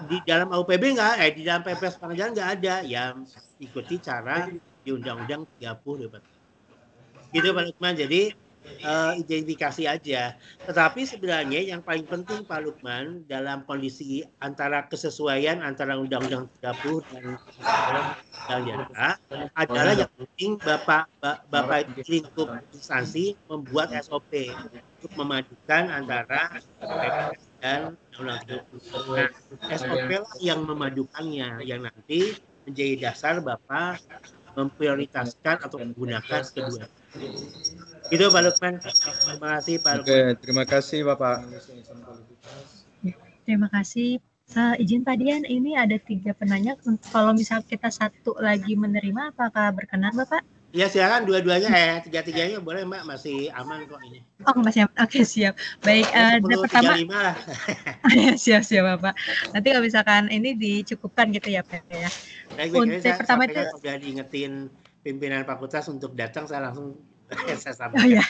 B: di dalam AUPB enggak, di dalam Perpres pengadaan enggak ada, yang ikuti cara di Undang-Undang 30. Gitu Pak Lukman, jadi identifikasi aja. Tetapi sebenarnya yang paling penting Pak Lukman dalam kondisi antara kesesuaian antara Undang-Undang 30 dan Undang-Undang Jasa adalah yang penting Bapak lingkup instansi membuat SOP untuk memadukan antara PPS dan Undang-Undang 30. Nah, SOP lah yang memadukannya, yang nanti menjadi dasar Bapak memprioritaskan atau menggunakan kedua. Itu Pak Lukman. Terima kasih Pak Lukman.
H: Oke, terima kasih Bapak.
A: Terima kasih. Izin Pak Dian, ini ada 3 penanya. Kalau misal kita satu lagi menerima, apakah berkenan Bapak?
B: Ya silakan dua-duanya, tiga-tiganya boleh Mbak, masih aman kok ini.
A: Oh masih aman. Oke siap. Baik.
B: 10,
A: pertama.
B: 35 lah.
A: siap Bapak. Nanti kalau misalkan ini dicukupkan gitu ya Pak ya.
B: Untuk pertama itu sudah diingetin pimpinan fakultas untuk datang, saya langsung saya sampaikan.
A: Oh ya,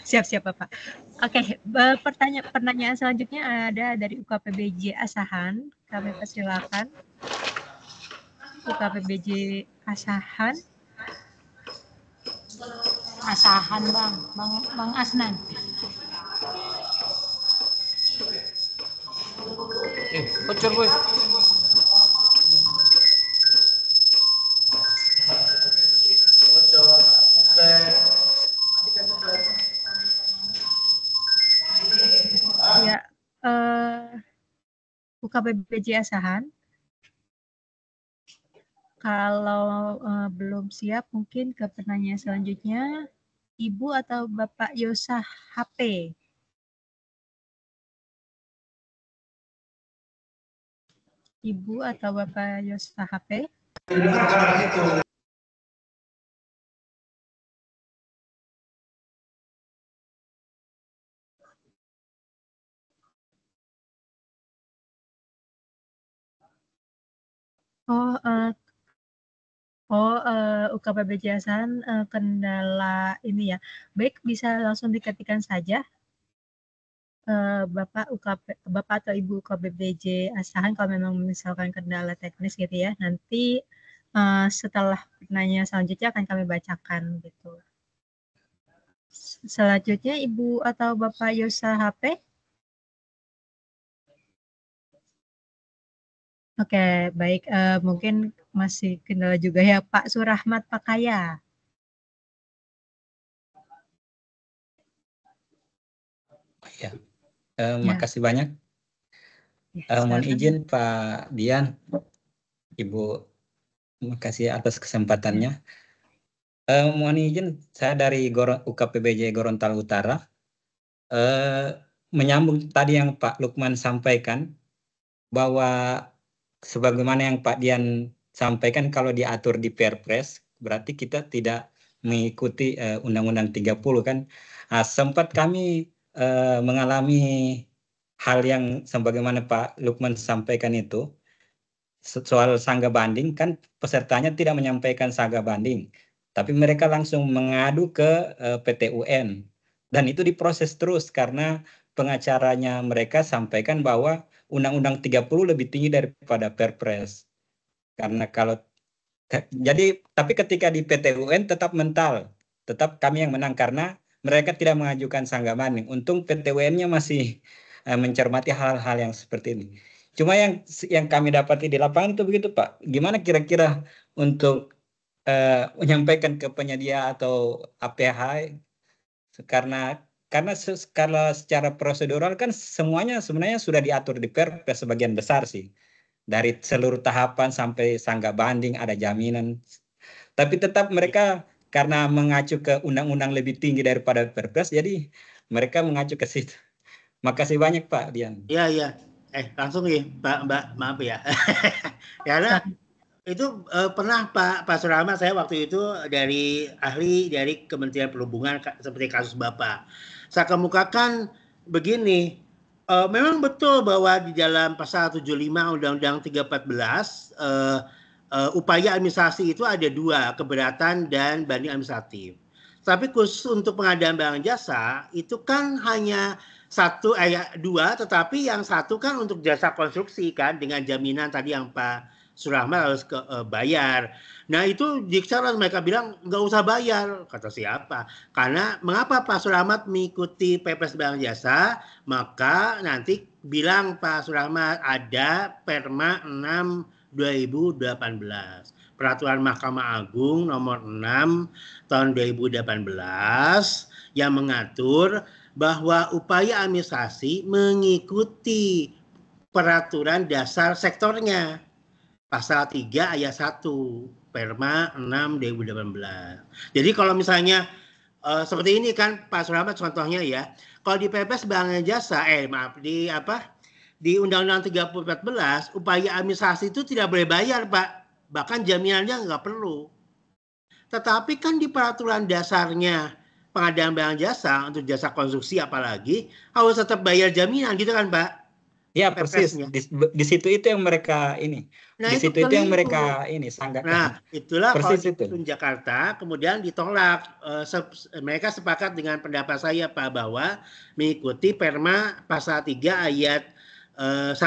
A: siap Bapak. Oke, pertanyaan selanjutnya ada dari UKPBJ Asahan. Kami persilakan. UKPBJ Asahan.
C: Bang Asnan.
E: Bocor boy.
A: Ya, UKPBJ Asahan, Kalau belum siap, mungkin ke pertanyaan selanjutnya, Ibu atau Bapak Yosah HP? Ibu atau Bapak Yosah HP? UKPB Jasan kendala ini ya. Baik, bisa langsung diketikkan saja. Bapak atau Ibu UKBBJ Asahan kalau memang misalkan kendala teknis gitu ya. Nanti setelah pertanyaan selanjutnya akan kami bacakan gitu. Selanjutnya Ibu atau Bapak Yosah HP? Oke, baik. Mungkin masih kendala juga ya Pak Surahmat Pakaya.
I: Ya, makasih banyak.
A: Ya,
I: Mohon izin Pak Dian, Ibu, makasih atas kesempatannya. Mohon izin, saya dari UKPBJ Gorontalo Utara. Menyambung tadi yang Pak Lukman sampaikan, bahwa sebagaimana yang Pak Dian sampaikan, kalau diatur di Perpres, berarti kita tidak mengikuti Undang-Undang 30 kan. Sempat kami mengalami hal yang sebagaimana Pak Lukman sampaikan itu, soal sanggah banding, kan pesertanya tidak menyampaikan sanggah banding, tapi mereka langsung mengadu ke PT UN, dan itu diproses terus karena pengacaranya mereka sampaikan bahwa Undang-Undang 30 lebih tinggi daripada Perpres. Karena jadi tapi ketika di PT UN tetap mental, tetap kami yang menang karena mereka tidak mengajukan sanggah banding. Untung PT UN-nya masih mencermati hal-hal yang seperti ini. Cuma yang kami dapati di lapangan itu begitu Pak. Gimana kira-kira untuk menyampaikan ke penyedia atau APH, karena kalau secara prosedural kan semuanya sebenarnya sudah diatur di Perpres sebagian besar sih. Dari seluruh tahapan sampai sanggah banding ada jaminan. Tapi tetap mereka karena mengacu ke undang-undang lebih tinggi daripada Perpres, jadi mereka mengacu ke situ. Makasih banyak Pak Dian.
B: Iya. Langsung ya Mbak, maaf ya. Karena itu pernah Pak Surahmat, saya waktu itu dari ahli dari Kementerian Perhubungan seperti kasus Bapak. Saya kemukakan begini, memang betul bahwa di dalam pasal 75 Undang-Undang 314 upaya administrasi itu ada dua, keberatan dan banding administratif. Tapi khusus untuk pengadaan barang jasa itu kan hanya dua, tetapi yang satu kan untuk jasa konstruksi kan dengan jaminan tadi yang Pak Surahmat harus bayar. Nah itu diksaran mereka bilang nggak usah bayar. Kata siapa? Karena mengapa Pak Surahmat mengikuti Perpres barang jasa? Maka nanti bilang Pak Surahmat ada Perma 6 2018. Peraturan Mahkamah Agung nomor 6 tahun 2018 yang mengatur bahwa upaya administrasi mengikuti peraturan dasar sektornya. Pasal 3 ayat 1 Perma 6 2018. Jadi kalau misalnya seperti ini kan Pak Surahmat contohnya ya. Kalau di Perpres barang jasa di Undang-Undang 3014 upaya administrasi itu tidak boleh bayar Pak. Bahkan jaminannya nggak perlu. Tetapi kan di peraturan dasarnya pengadaan barang jasa untuk jasa konstruksi apalagi harus tetap bayar jaminan gitu kan Pak?
I: Ya persis, di situ itu yang mereka ini. Nah, di situ itu yang mereka ini sanggahkan.
B: Nah itulah
I: persis
B: kalau di Jakarta kemudian ditolak. Mereka sepakat dengan pendapat saya Pak bahwa mengikuti Perma pasal 3 ayat 1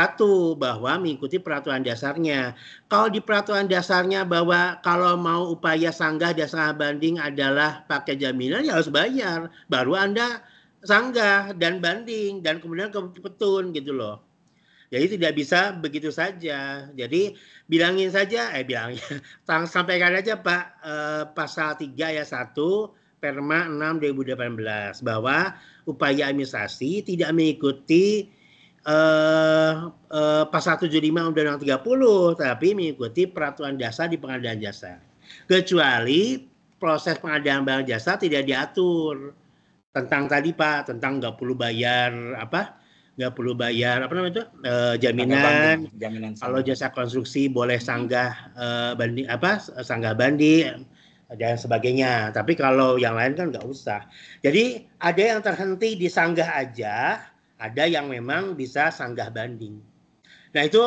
B: bahwa mengikuti peraturan dasarnya. Kalau di peraturan dasarnya bahwa kalau mau upaya sanggah dan sanggah banding adalah pakai jaminan ya harus bayar. Baru Anda sanggah dan banding dan kemudian ke petun gitu loh. Jadi tidak bisa begitu saja. Jadi bilangin saja, sampaikan aja Pak pasal 3 ayat 1 Perma 6 2018 bahwa upaya administrasi tidak mengikuti pasal 75 Undang-Undang 30, tapi mengikuti peraturan dasar di pengadilan jasa. Kecuali proses pengadilan barang jasa tidak diatur tentang tadi Pak, tentang nggak perlu bayar apa namanya itu jaminan. Kalau jasa konstruksi boleh sanggah sanggah banding dan sebagainya. Tapi kalau yang lain kan nggak usah. Jadi ada yang terhenti di sanggah aja, ada yang memang bisa sanggah banding. Nah itu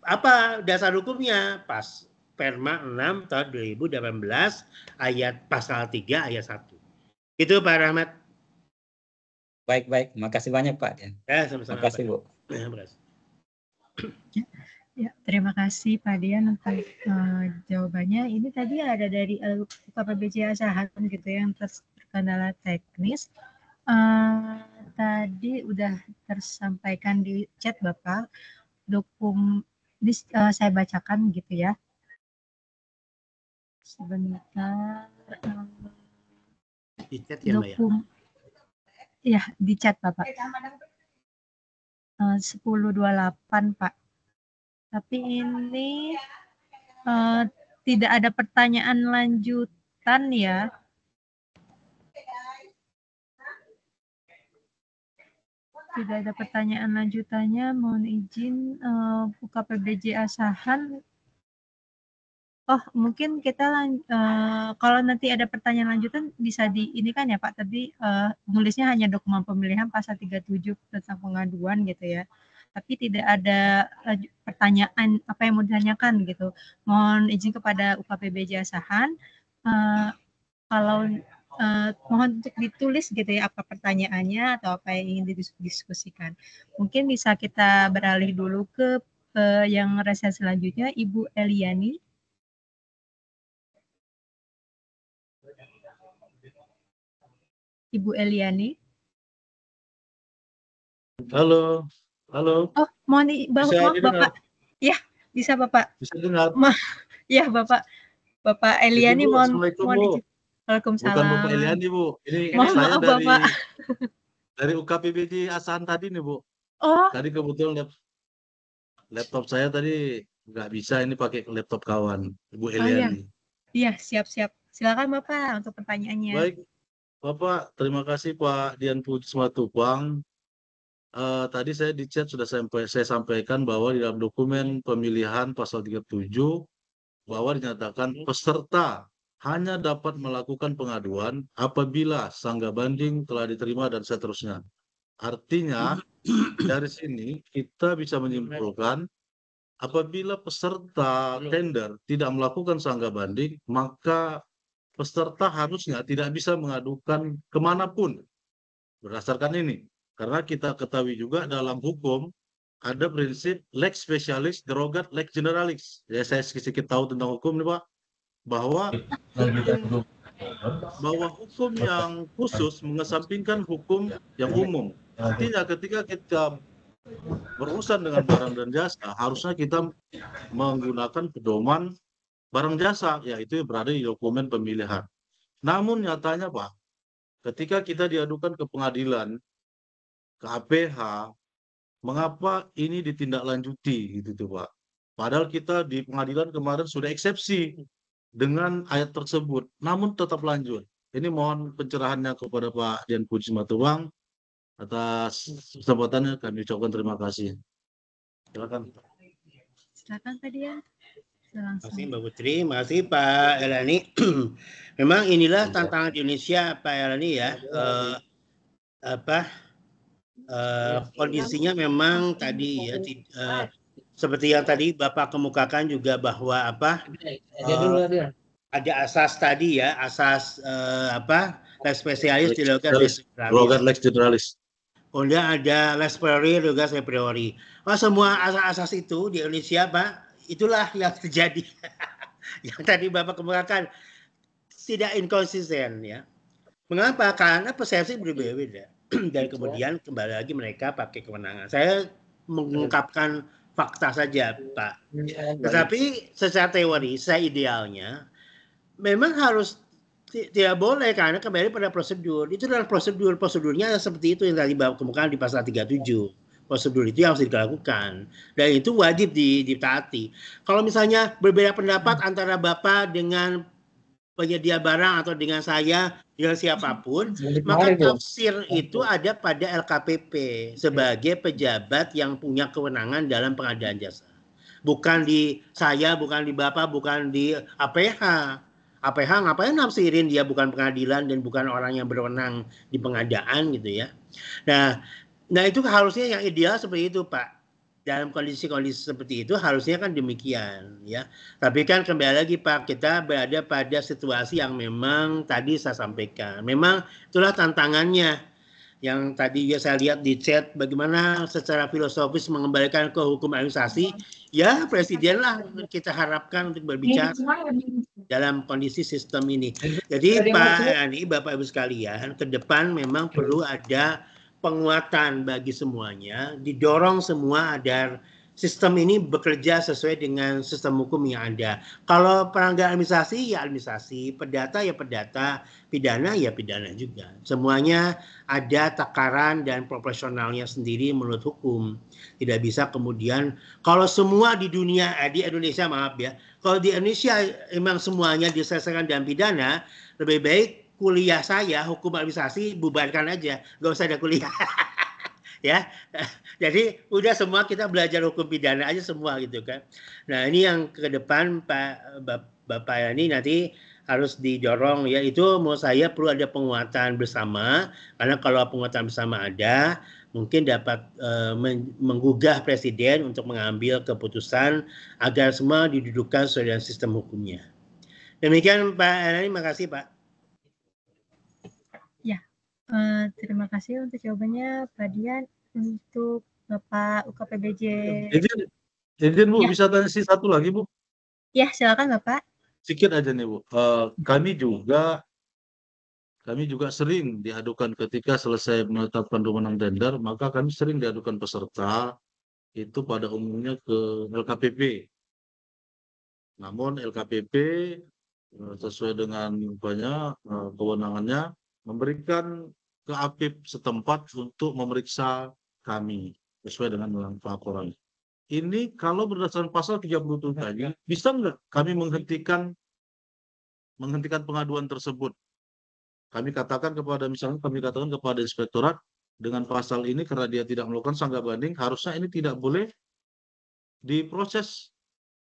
B: apa dasar hukumnya? Pas Perma 6 tahun 2018 ayat pasal 3 ayat 1. Itu Pak Rahmat.
I: Baik. Makasih banyak Pak.
B: Ya, sama-sama.
I: Makasih Bu.
A: Ya, terima kasih Pak Dian untuk jawabannya. Ini tadi ada dari UKPBJ Asahan gitu yang terkendala teknis. Tadi udah tersampaikan di chat Bapak. Saya bacakan gitu ya. Sebentar.
B: Di chat ya, Mbak ya?
A: Ya, di chat Bapak. 10.28 Pak. Tapi ini tidak ada pertanyaan lanjutan ya. Tidak ada pertanyaan lanjutannya. Mohon izin UKPBJ Asahan. Oh, mungkin kita kalau nanti ada pertanyaan lanjutan bisa ini kan ya Pak. Tadi nulisnya hanya dokumen pemilihan pasal 37 tentang pengaduan gitu ya. Tapi tidak ada pertanyaan apa yang mau ditanyakan gitu. Mohon izin kepada UKPBJ Asahan kalau mohon untuk ditulis gitu ya apa pertanyaannya atau apa yang ingin didiskusikan. Mungkin bisa kita beralih dulu ke yang resa selanjutnya, Ibu Eliani. Ibu Eliani.
J: Halo.
A: Oh, mohon Bapak. Ya, bisa Bapak.
J: Bisa dengar.
A: Ya, Bapak Eliani mohon izin. Waalaikumsalam.
J: Bukan Bapak Eliani, Bu. Ini saya dari UKPBJ Asahan tadi nih, Bu.
A: Oh.
J: Tadi kebetulan laptop saya tadi nggak bisa, ini pakai laptop kawan, Ibu Eliani.
A: Iya, siap. Silakan Bapak untuk pertanyaannya.
J: Baik, Bapak, terima kasih Pak Dian Pujimatupang. Tadi saya di chat sudah saya sampaikan bahwa di dalam dokumen pemilihan pasal 37 bahwa dinyatakan peserta hanya dapat melakukan pengaduan apabila sanggah banding telah diterima dan seterusnya. Artinya dari sini kita bisa menyimpulkan apabila peserta tender tidak melakukan sanggah banding, maka peserta harusnya tidak bisa mengadukan kemanapun berdasarkan ini. Karena kita ketahui juga dalam hukum ada prinsip lex specialis derogat lex generalis. Ya, saya sedikit tahu tentang hukum nih Pak, bahwa hukum yang khusus mengesampingkan hukum yang umum. Artinya ketika kita berurusan dengan barang dan jasa, harusnya kita menggunakan pedoman barang jasa, yaitu berada di dokumen pemilihan. Namun nyatanya Pak, ketika kita diadukan ke pengadilan, ke APH, mengapa ini ditindaklanjuti gitu tuh Pak? Padahal kita di pengadilan kemarin sudah eksepsi dengan ayat tersebut, namun tetap lanjut. Ini mohon pencerahannya kepada Pak Dian Pujimatupang. Atas kesempatannya kami ucapkan terima kasih. Silakan.
A: Silakan Pak Dian.
B: Terima kasih Mbak Putri, terima kasih Pak Elani. Memang inilah tantangan Indonesia Pak Elani ya. Kondisinya memang tadi ya seperti yang tadi Bapak kemukakan juga bahwa ada asas tadi ya, asas lex specialis derogat
J: lex generalis.
B: Kemudian ada lex priori derogat lex priori. Semua asas-asas itu di Indonesia Pak, itulah yang terjadi. Yang tadi Bapak kemukakan tidak inkonsisten ya. Mengapa? Karena persepsi berbeda-beda. Dan kemudian kembali lagi mereka pakai kewenangan. Saya mengungkapkan fakta saja, Pak. Tetapi secara teori, saya idealnya memang harus tidak boleh karena kembali pada prosedur. Itu adalah prosedurnya seperti itu yang tadi Bapak kemukakan di pasal 37. prosedur itu yang harus dilakukan dan itu wajib ditaati. Kalau misalnya berbeda pendapat antara Bapak dengan penyedia barang atau dengan saya, dengan siapapun, maka tafsir itu ada pada LKPP sebagai pejabat yang punya kewenangan dalam pengadaan jasa. Bukan di saya, bukan di Bapak, bukan di APH. APH ngapain nafsirin, dia bukan pengadilan dan bukan orang yang berwenang di pengadaan gitu ya. Nah itu harusnya yang ideal seperti itu Pak. Dalam kondisi-kondisi seperti itu harusnya kan demikian ya. Tapi kan kembali lagi Pak, kita berada pada situasi yang memang tadi saya sampaikan. Memang itulah tantangannya. Yang tadi ya saya lihat di chat bagaimana secara filosofis mengembalikan ke hukum administrasi, ya presiden lah kita harapkan untuk berbicara dalam kondisi sistem ini. Jadi Pak Yani, Bapak Ibu sekalian, ke depan memang perlu ada penguatan bagi semuanya, didorong semua agar sistem ini bekerja sesuai dengan sistem hukum yang ada. Kalau pelanggaran administrasi ya administrasi, perdata ya perdata, pidana ya pidana juga. Semuanya ada takaran dan proporsionalnya sendiri menurut hukum. Tidak bisa kemudian kalau semua di dunia di Indonesia maaf ya, kalau di Indonesia memang semuanya diselesaikan dalam pidana, lebih baik kuliah saya hukum administrasi bubarkan aja, nggak usah ada kuliah. Ya, jadi udah semua kita belajar hukum pidana aja semua gitu kan. Nah ini yang ke depan Bapak Yani nanti harus didorong ya, itu menurut saya perlu ada penguatan bersama, karena kalau penguatan bersama ada mungkin dapat menggugah presiden untuk mengambil keputusan agar semua didudukkan sesuai dengan sistem hukumnya. Demikian Pak Yani, makasih Pak.
A: Ya, terima kasih untuk jawabannya Pak Dian. Untuk Bapak UKPBJ.
J: Izin Bu,
A: ya.
J: bisa tanya satu lagi Bu?
A: Ya, silakan Bapak.
J: Sedikit aja nih Bu. Kami juga sering diadukan ketika selesai menetapkan pemenang tender, maka kami sering diadukan peserta itu pada umumnya ke LKPP. Namun LKPP sesuai dengan kewenangannya memberikan ke APIP setempat untuk memeriksa kami sesuai dengan laporan. Ini kalau berdasarkan pasal 37 tadi, bisa nggak kami menghentikan pengaduan tersebut? Kami katakan kepada inspektorat dengan pasal ini karena dia tidak melakukan sanggah banding, harusnya ini tidak boleh diproses.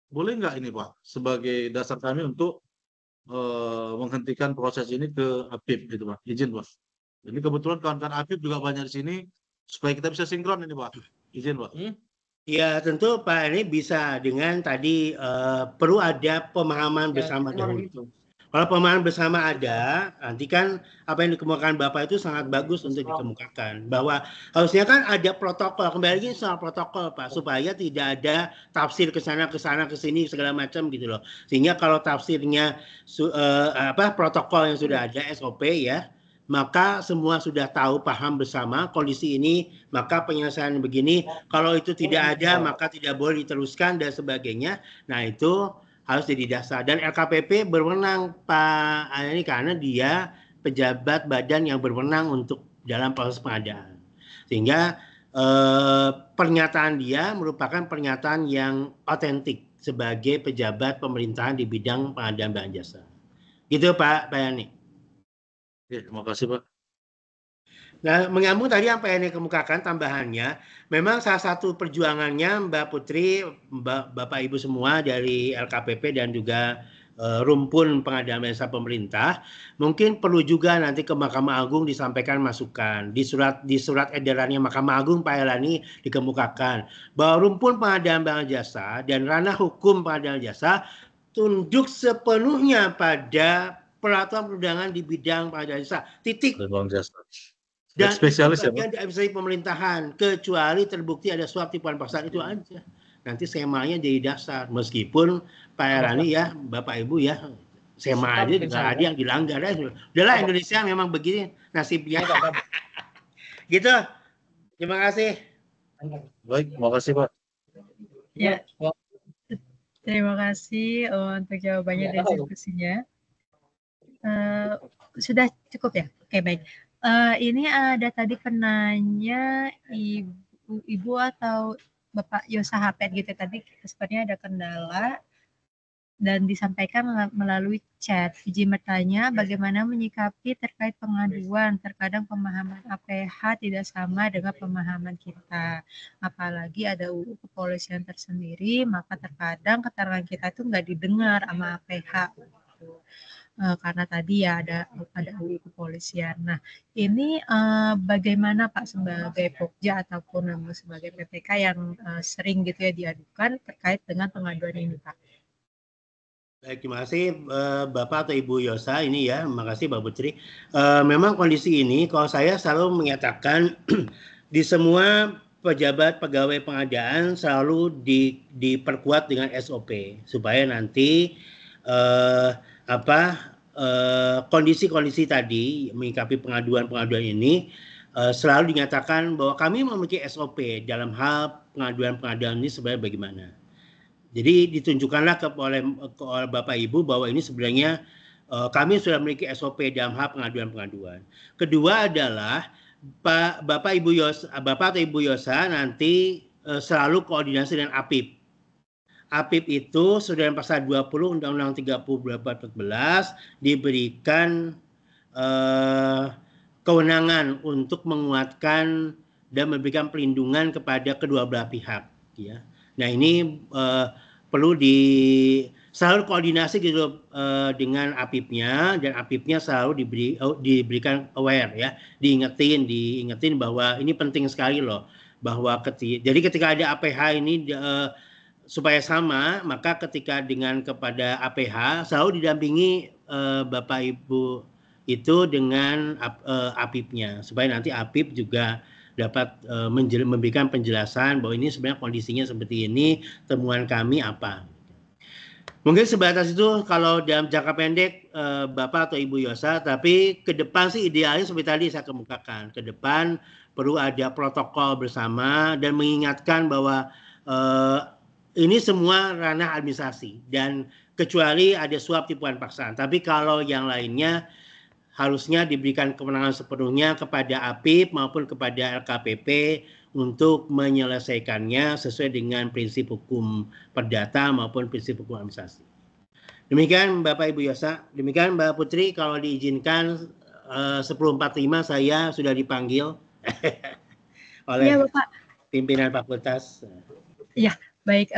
J: Boleh nggak ini Pak sebagai dasar kami untuk menghentikan proses ini ke APIP gitu Pak? Izin Pak. Ini kebetulan kawan-kawan APIP juga banyak di sini supaya kita bisa sinkron ini Pak. Izin Pak.
B: Ya tentu Pak ini bisa dengan tadi perlu ada pemahaman bersama dahulu. Kalau pemahaman bersama ada, nanti kan apa yang dikemukakan Bapak itu sangat bagus untuk dikemukakan. Bahwa harusnya kan ada protokol, kembali lagi soal protokol Pak, supaya tidak ada tafsir ke sana, ke sini, segala macam gitu loh. Sehingga kalau tafsirnya protokol yang sudah ada, SOP ya, maka semua sudah tahu, paham bersama kondisi ini, maka penyelesaian begini, kalau itu tidak ada, maka tidak boleh diteruskan dan sebagainya. Nah itu harus jadi dasar. Dan LKPP berwenang Pak ini karena dia pejabat badan yang berwenang untuk dalam proses pengadaan. Sehingga pernyataan dia merupakan pernyataan yang otentik sebagai pejabat pemerintahan di bidang pengadaan barang jasa. Gitu Pak Yani.
J: Oke, terima kasih Pak.
B: Nah, menyambung tadi yang Pak Yani kemukakan tambahannya, memang salah satu perjuangannya Mbak Putri, Bapak Ibu semua dari LKPP dan juga rumpun pengadaan jasa pemerintah, mungkin perlu juga nanti ke Mahkamah Agung disampaikan masukan. Di surat edarannya Mahkamah Agung Pak Yani dikemukakan bahwa rumpun pengadaan barang jasa dan ranah hukum pengadaan jasa tunduk sepenuhnya pada peraturan perundangan di bidang pengadaan jasa. Titik. Dan
J: spesialis ya,
B: Pak? Administrasi pemerintahan, kecuali terbukti ada suap tipuan pasar, itu aja. Nanti semanya jadi dasar. Meskipun Pak Erani ya, Bapak Ibu ya, sema aja juga ada yang dilanggar. Udahlah Indonesia memang begini nasibnya. Gitu. Terima kasih.
J: Baik, terima kasih Pak.
A: Ya. Terima kasih untuk jawabannya dan diskusinya. Sudah cukup ya? Oke, baik. Ini ada tadi penanya Ibu Ibu atau Bapak Yosa Hapet gitu tadi sepertinya ada kendala dan disampaikan melalui chat. Izin bertanya, bagaimana menyikapi terkait pengaduan? Terkadang pemahaman APH tidak sama dengan pemahaman kita. Apalagi ada UU kepolisian tersendiri, maka terkadang keterangan kita itu nggak didengar sama APH. Gitu. Karena tadi ya ada UU kepolisian. Nah, ini bagaimana Pak sebagai Pokja ataupun sebagai PPK yang sering gitu ya diadukan terkait dengan pengaduan ini, Pak?
B: Baik, terima kasih Bapak atau Ibu Yosa ini ya, terima kasih Mbak Putri. Memang kondisi ini, kalau saya selalu menyatakan di semua pejabat pegawai pengadaan selalu diperkuat dengan SOP supaya nanti kondisi-kondisi tadi menyikapi pengaduan-pengaduan ini selalu dinyatakan bahwa kami memiliki SOP dalam hal pengaduan-pengaduan ini sebenarnya bagaimana. Jadi ditunjukkanlah oleh Bapak Ibu bahwa ini sebenarnya kami sudah memiliki SOP dalam hal pengaduan-pengaduan. Kedua adalah Bapak atau Ibu Yosa nanti selalu koordinasi dengan APIP. APIP itu sudah dalam pasal 20 Undang-Undang 30 2014 diberikan kewenangan untuk menguatkan dan memberikan perlindungan kepada kedua belah pihak. Ya. Nah ini perlu selalu koordinasi gitu dengan APIP-nya dan APIP-nya selalu diberikan aware ya, diingetin bahwa ini penting sekali loh bahwa jadi ketika ada APH ini supaya sama, maka ketika kepada APH selalu didampingi Bapak Ibu itu dengan APIP-nya supaya nanti APIP juga dapat memberikan penjelasan bahwa ini sebenarnya kondisinya seperti ini, temuan kami apa. Mungkin sebatas itu kalau dalam jangka pendek Bapak atau Ibu Yosa, tapi ke depan sih idealnya seperti tadi saya kemukakan. Ke depan perlu ada protokol bersama dan mengingatkan bahwa ini semua ranah administrasi dan kecuali ada suap tipuan paksaan. Tapi kalau yang lainnya harusnya diberikan kewenangan sepenuhnya kepada APIP maupun kepada LKPP untuk menyelesaikannya sesuai dengan prinsip hukum perdata maupun prinsip hukum administrasi. Demikian Bapak Ibu Yosa. Demikian Mbak Putri, kalau diizinkan 10.45 saya sudah dipanggil oleh pimpinan fakultas.
A: Iya. Baik,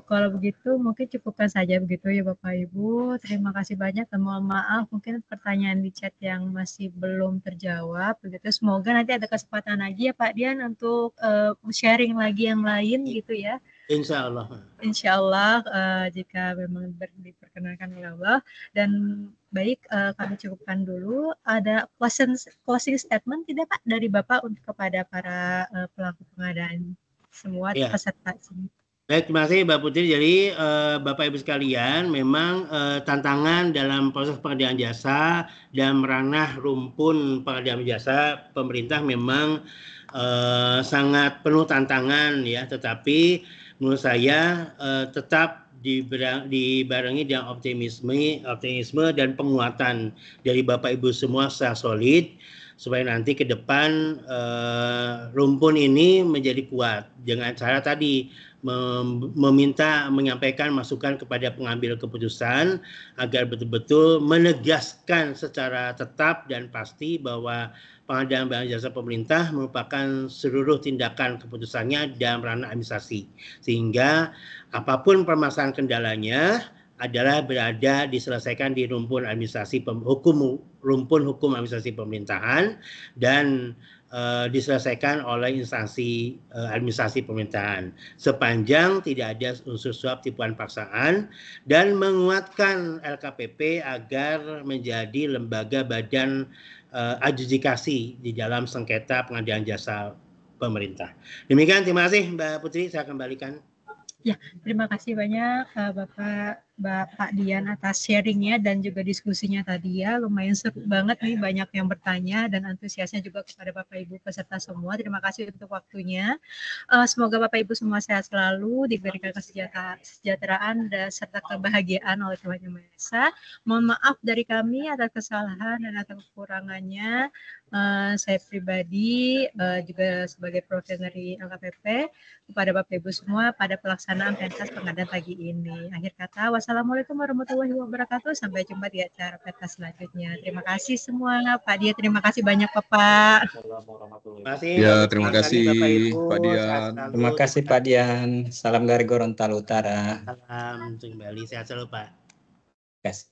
A: kalau begitu mungkin cukupkan saja begitu ya Bapak Ibu. Terima kasih banyak dan mohon maaf mungkin pertanyaan di chat yang masih belum terjawab begitu. Semoga nanti ada kesempatan lagi ya Pak Dian untuk sharing lagi yang lain gitu ya.
B: Insya Allah.
A: Insya Allah jika memang diperkenankan oleh Allah. Dan baik, kami cukupkan dulu. Ada closing statement tidak Pak dari Bapak untuk kepada para pelaku pengadaan semua peserta sini?
B: Baik, terima kasih Mbak Putri. Jadi Bapak Ibu sekalian, memang tantangan dalam proses pengadaan jasa dan ranah rumpun pengadaan jasa pemerintah memang sangat penuh tantangan ya. Tetapi menurut saya tetap dibarengi dengan optimisme dan penguatan dari Bapak Ibu semua secara solid supaya nanti ke depan rumpun ini menjadi kuat dengan cara tadi menyampaikan masukan kepada pengambil keputusan agar betul-betul menegaskan secara tetap dan pasti bahwa pengadaan barang jasa pemerintah merupakan seluruh tindakan keputusannya dalam ranah administrasi sehingga apapun permasalahan kendalanya adalah berada diselesaikan di rumpun administrasi rumpun hukum administrasi pemerintahan dan diselesaikan oleh instansi administrasi pemerintahan sepanjang tidak ada unsur suap tipuan paksaan dan menguatkan LKPP agar menjadi lembaga badan adjudikasi di dalam sengketa pengadaan jasa pemerintah. Demikian, terima kasih Mbak Putri, saya kembalikan.
A: Ya, terima kasih banyak Bapak Pak Dian atas sharingnya dan juga diskusinya tadi ya. Lumayan seru banget nih, banyak yang bertanya dan antusiasnya juga kepada Bapak Ibu peserta semua. Terima kasih untuk waktunya. Semoga Bapak Ibu semua sehat selalu, diberikan kesejahteraan dan serta kebahagiaan oleh Tuhan Yang Maha Esa. Mohon maaf dari kami atas kesalahan dan atas kekurangannya. Saya pribadi juga sebagai perwakilan dari LKPP kepada Bapak Ibu semua pada pelaksanaan pentas pengadaan pagi ini. Akhir kata, wassalamualaikum warahmatullahi wabarakatuh. Sampai jumpa di acara pentas selanjutnya. Terima kasih semua, Pak Dia. Terima kasih banyak, Bapak.
H: Ya, terima kasih
B: Bapak Ibu.
H: Pak Dian.
I: Terima kasih Pak Dian. Salam dari Gorontalo Utara.
B: Salam kembali, sehat selalu Pak.
I: Terima kasih.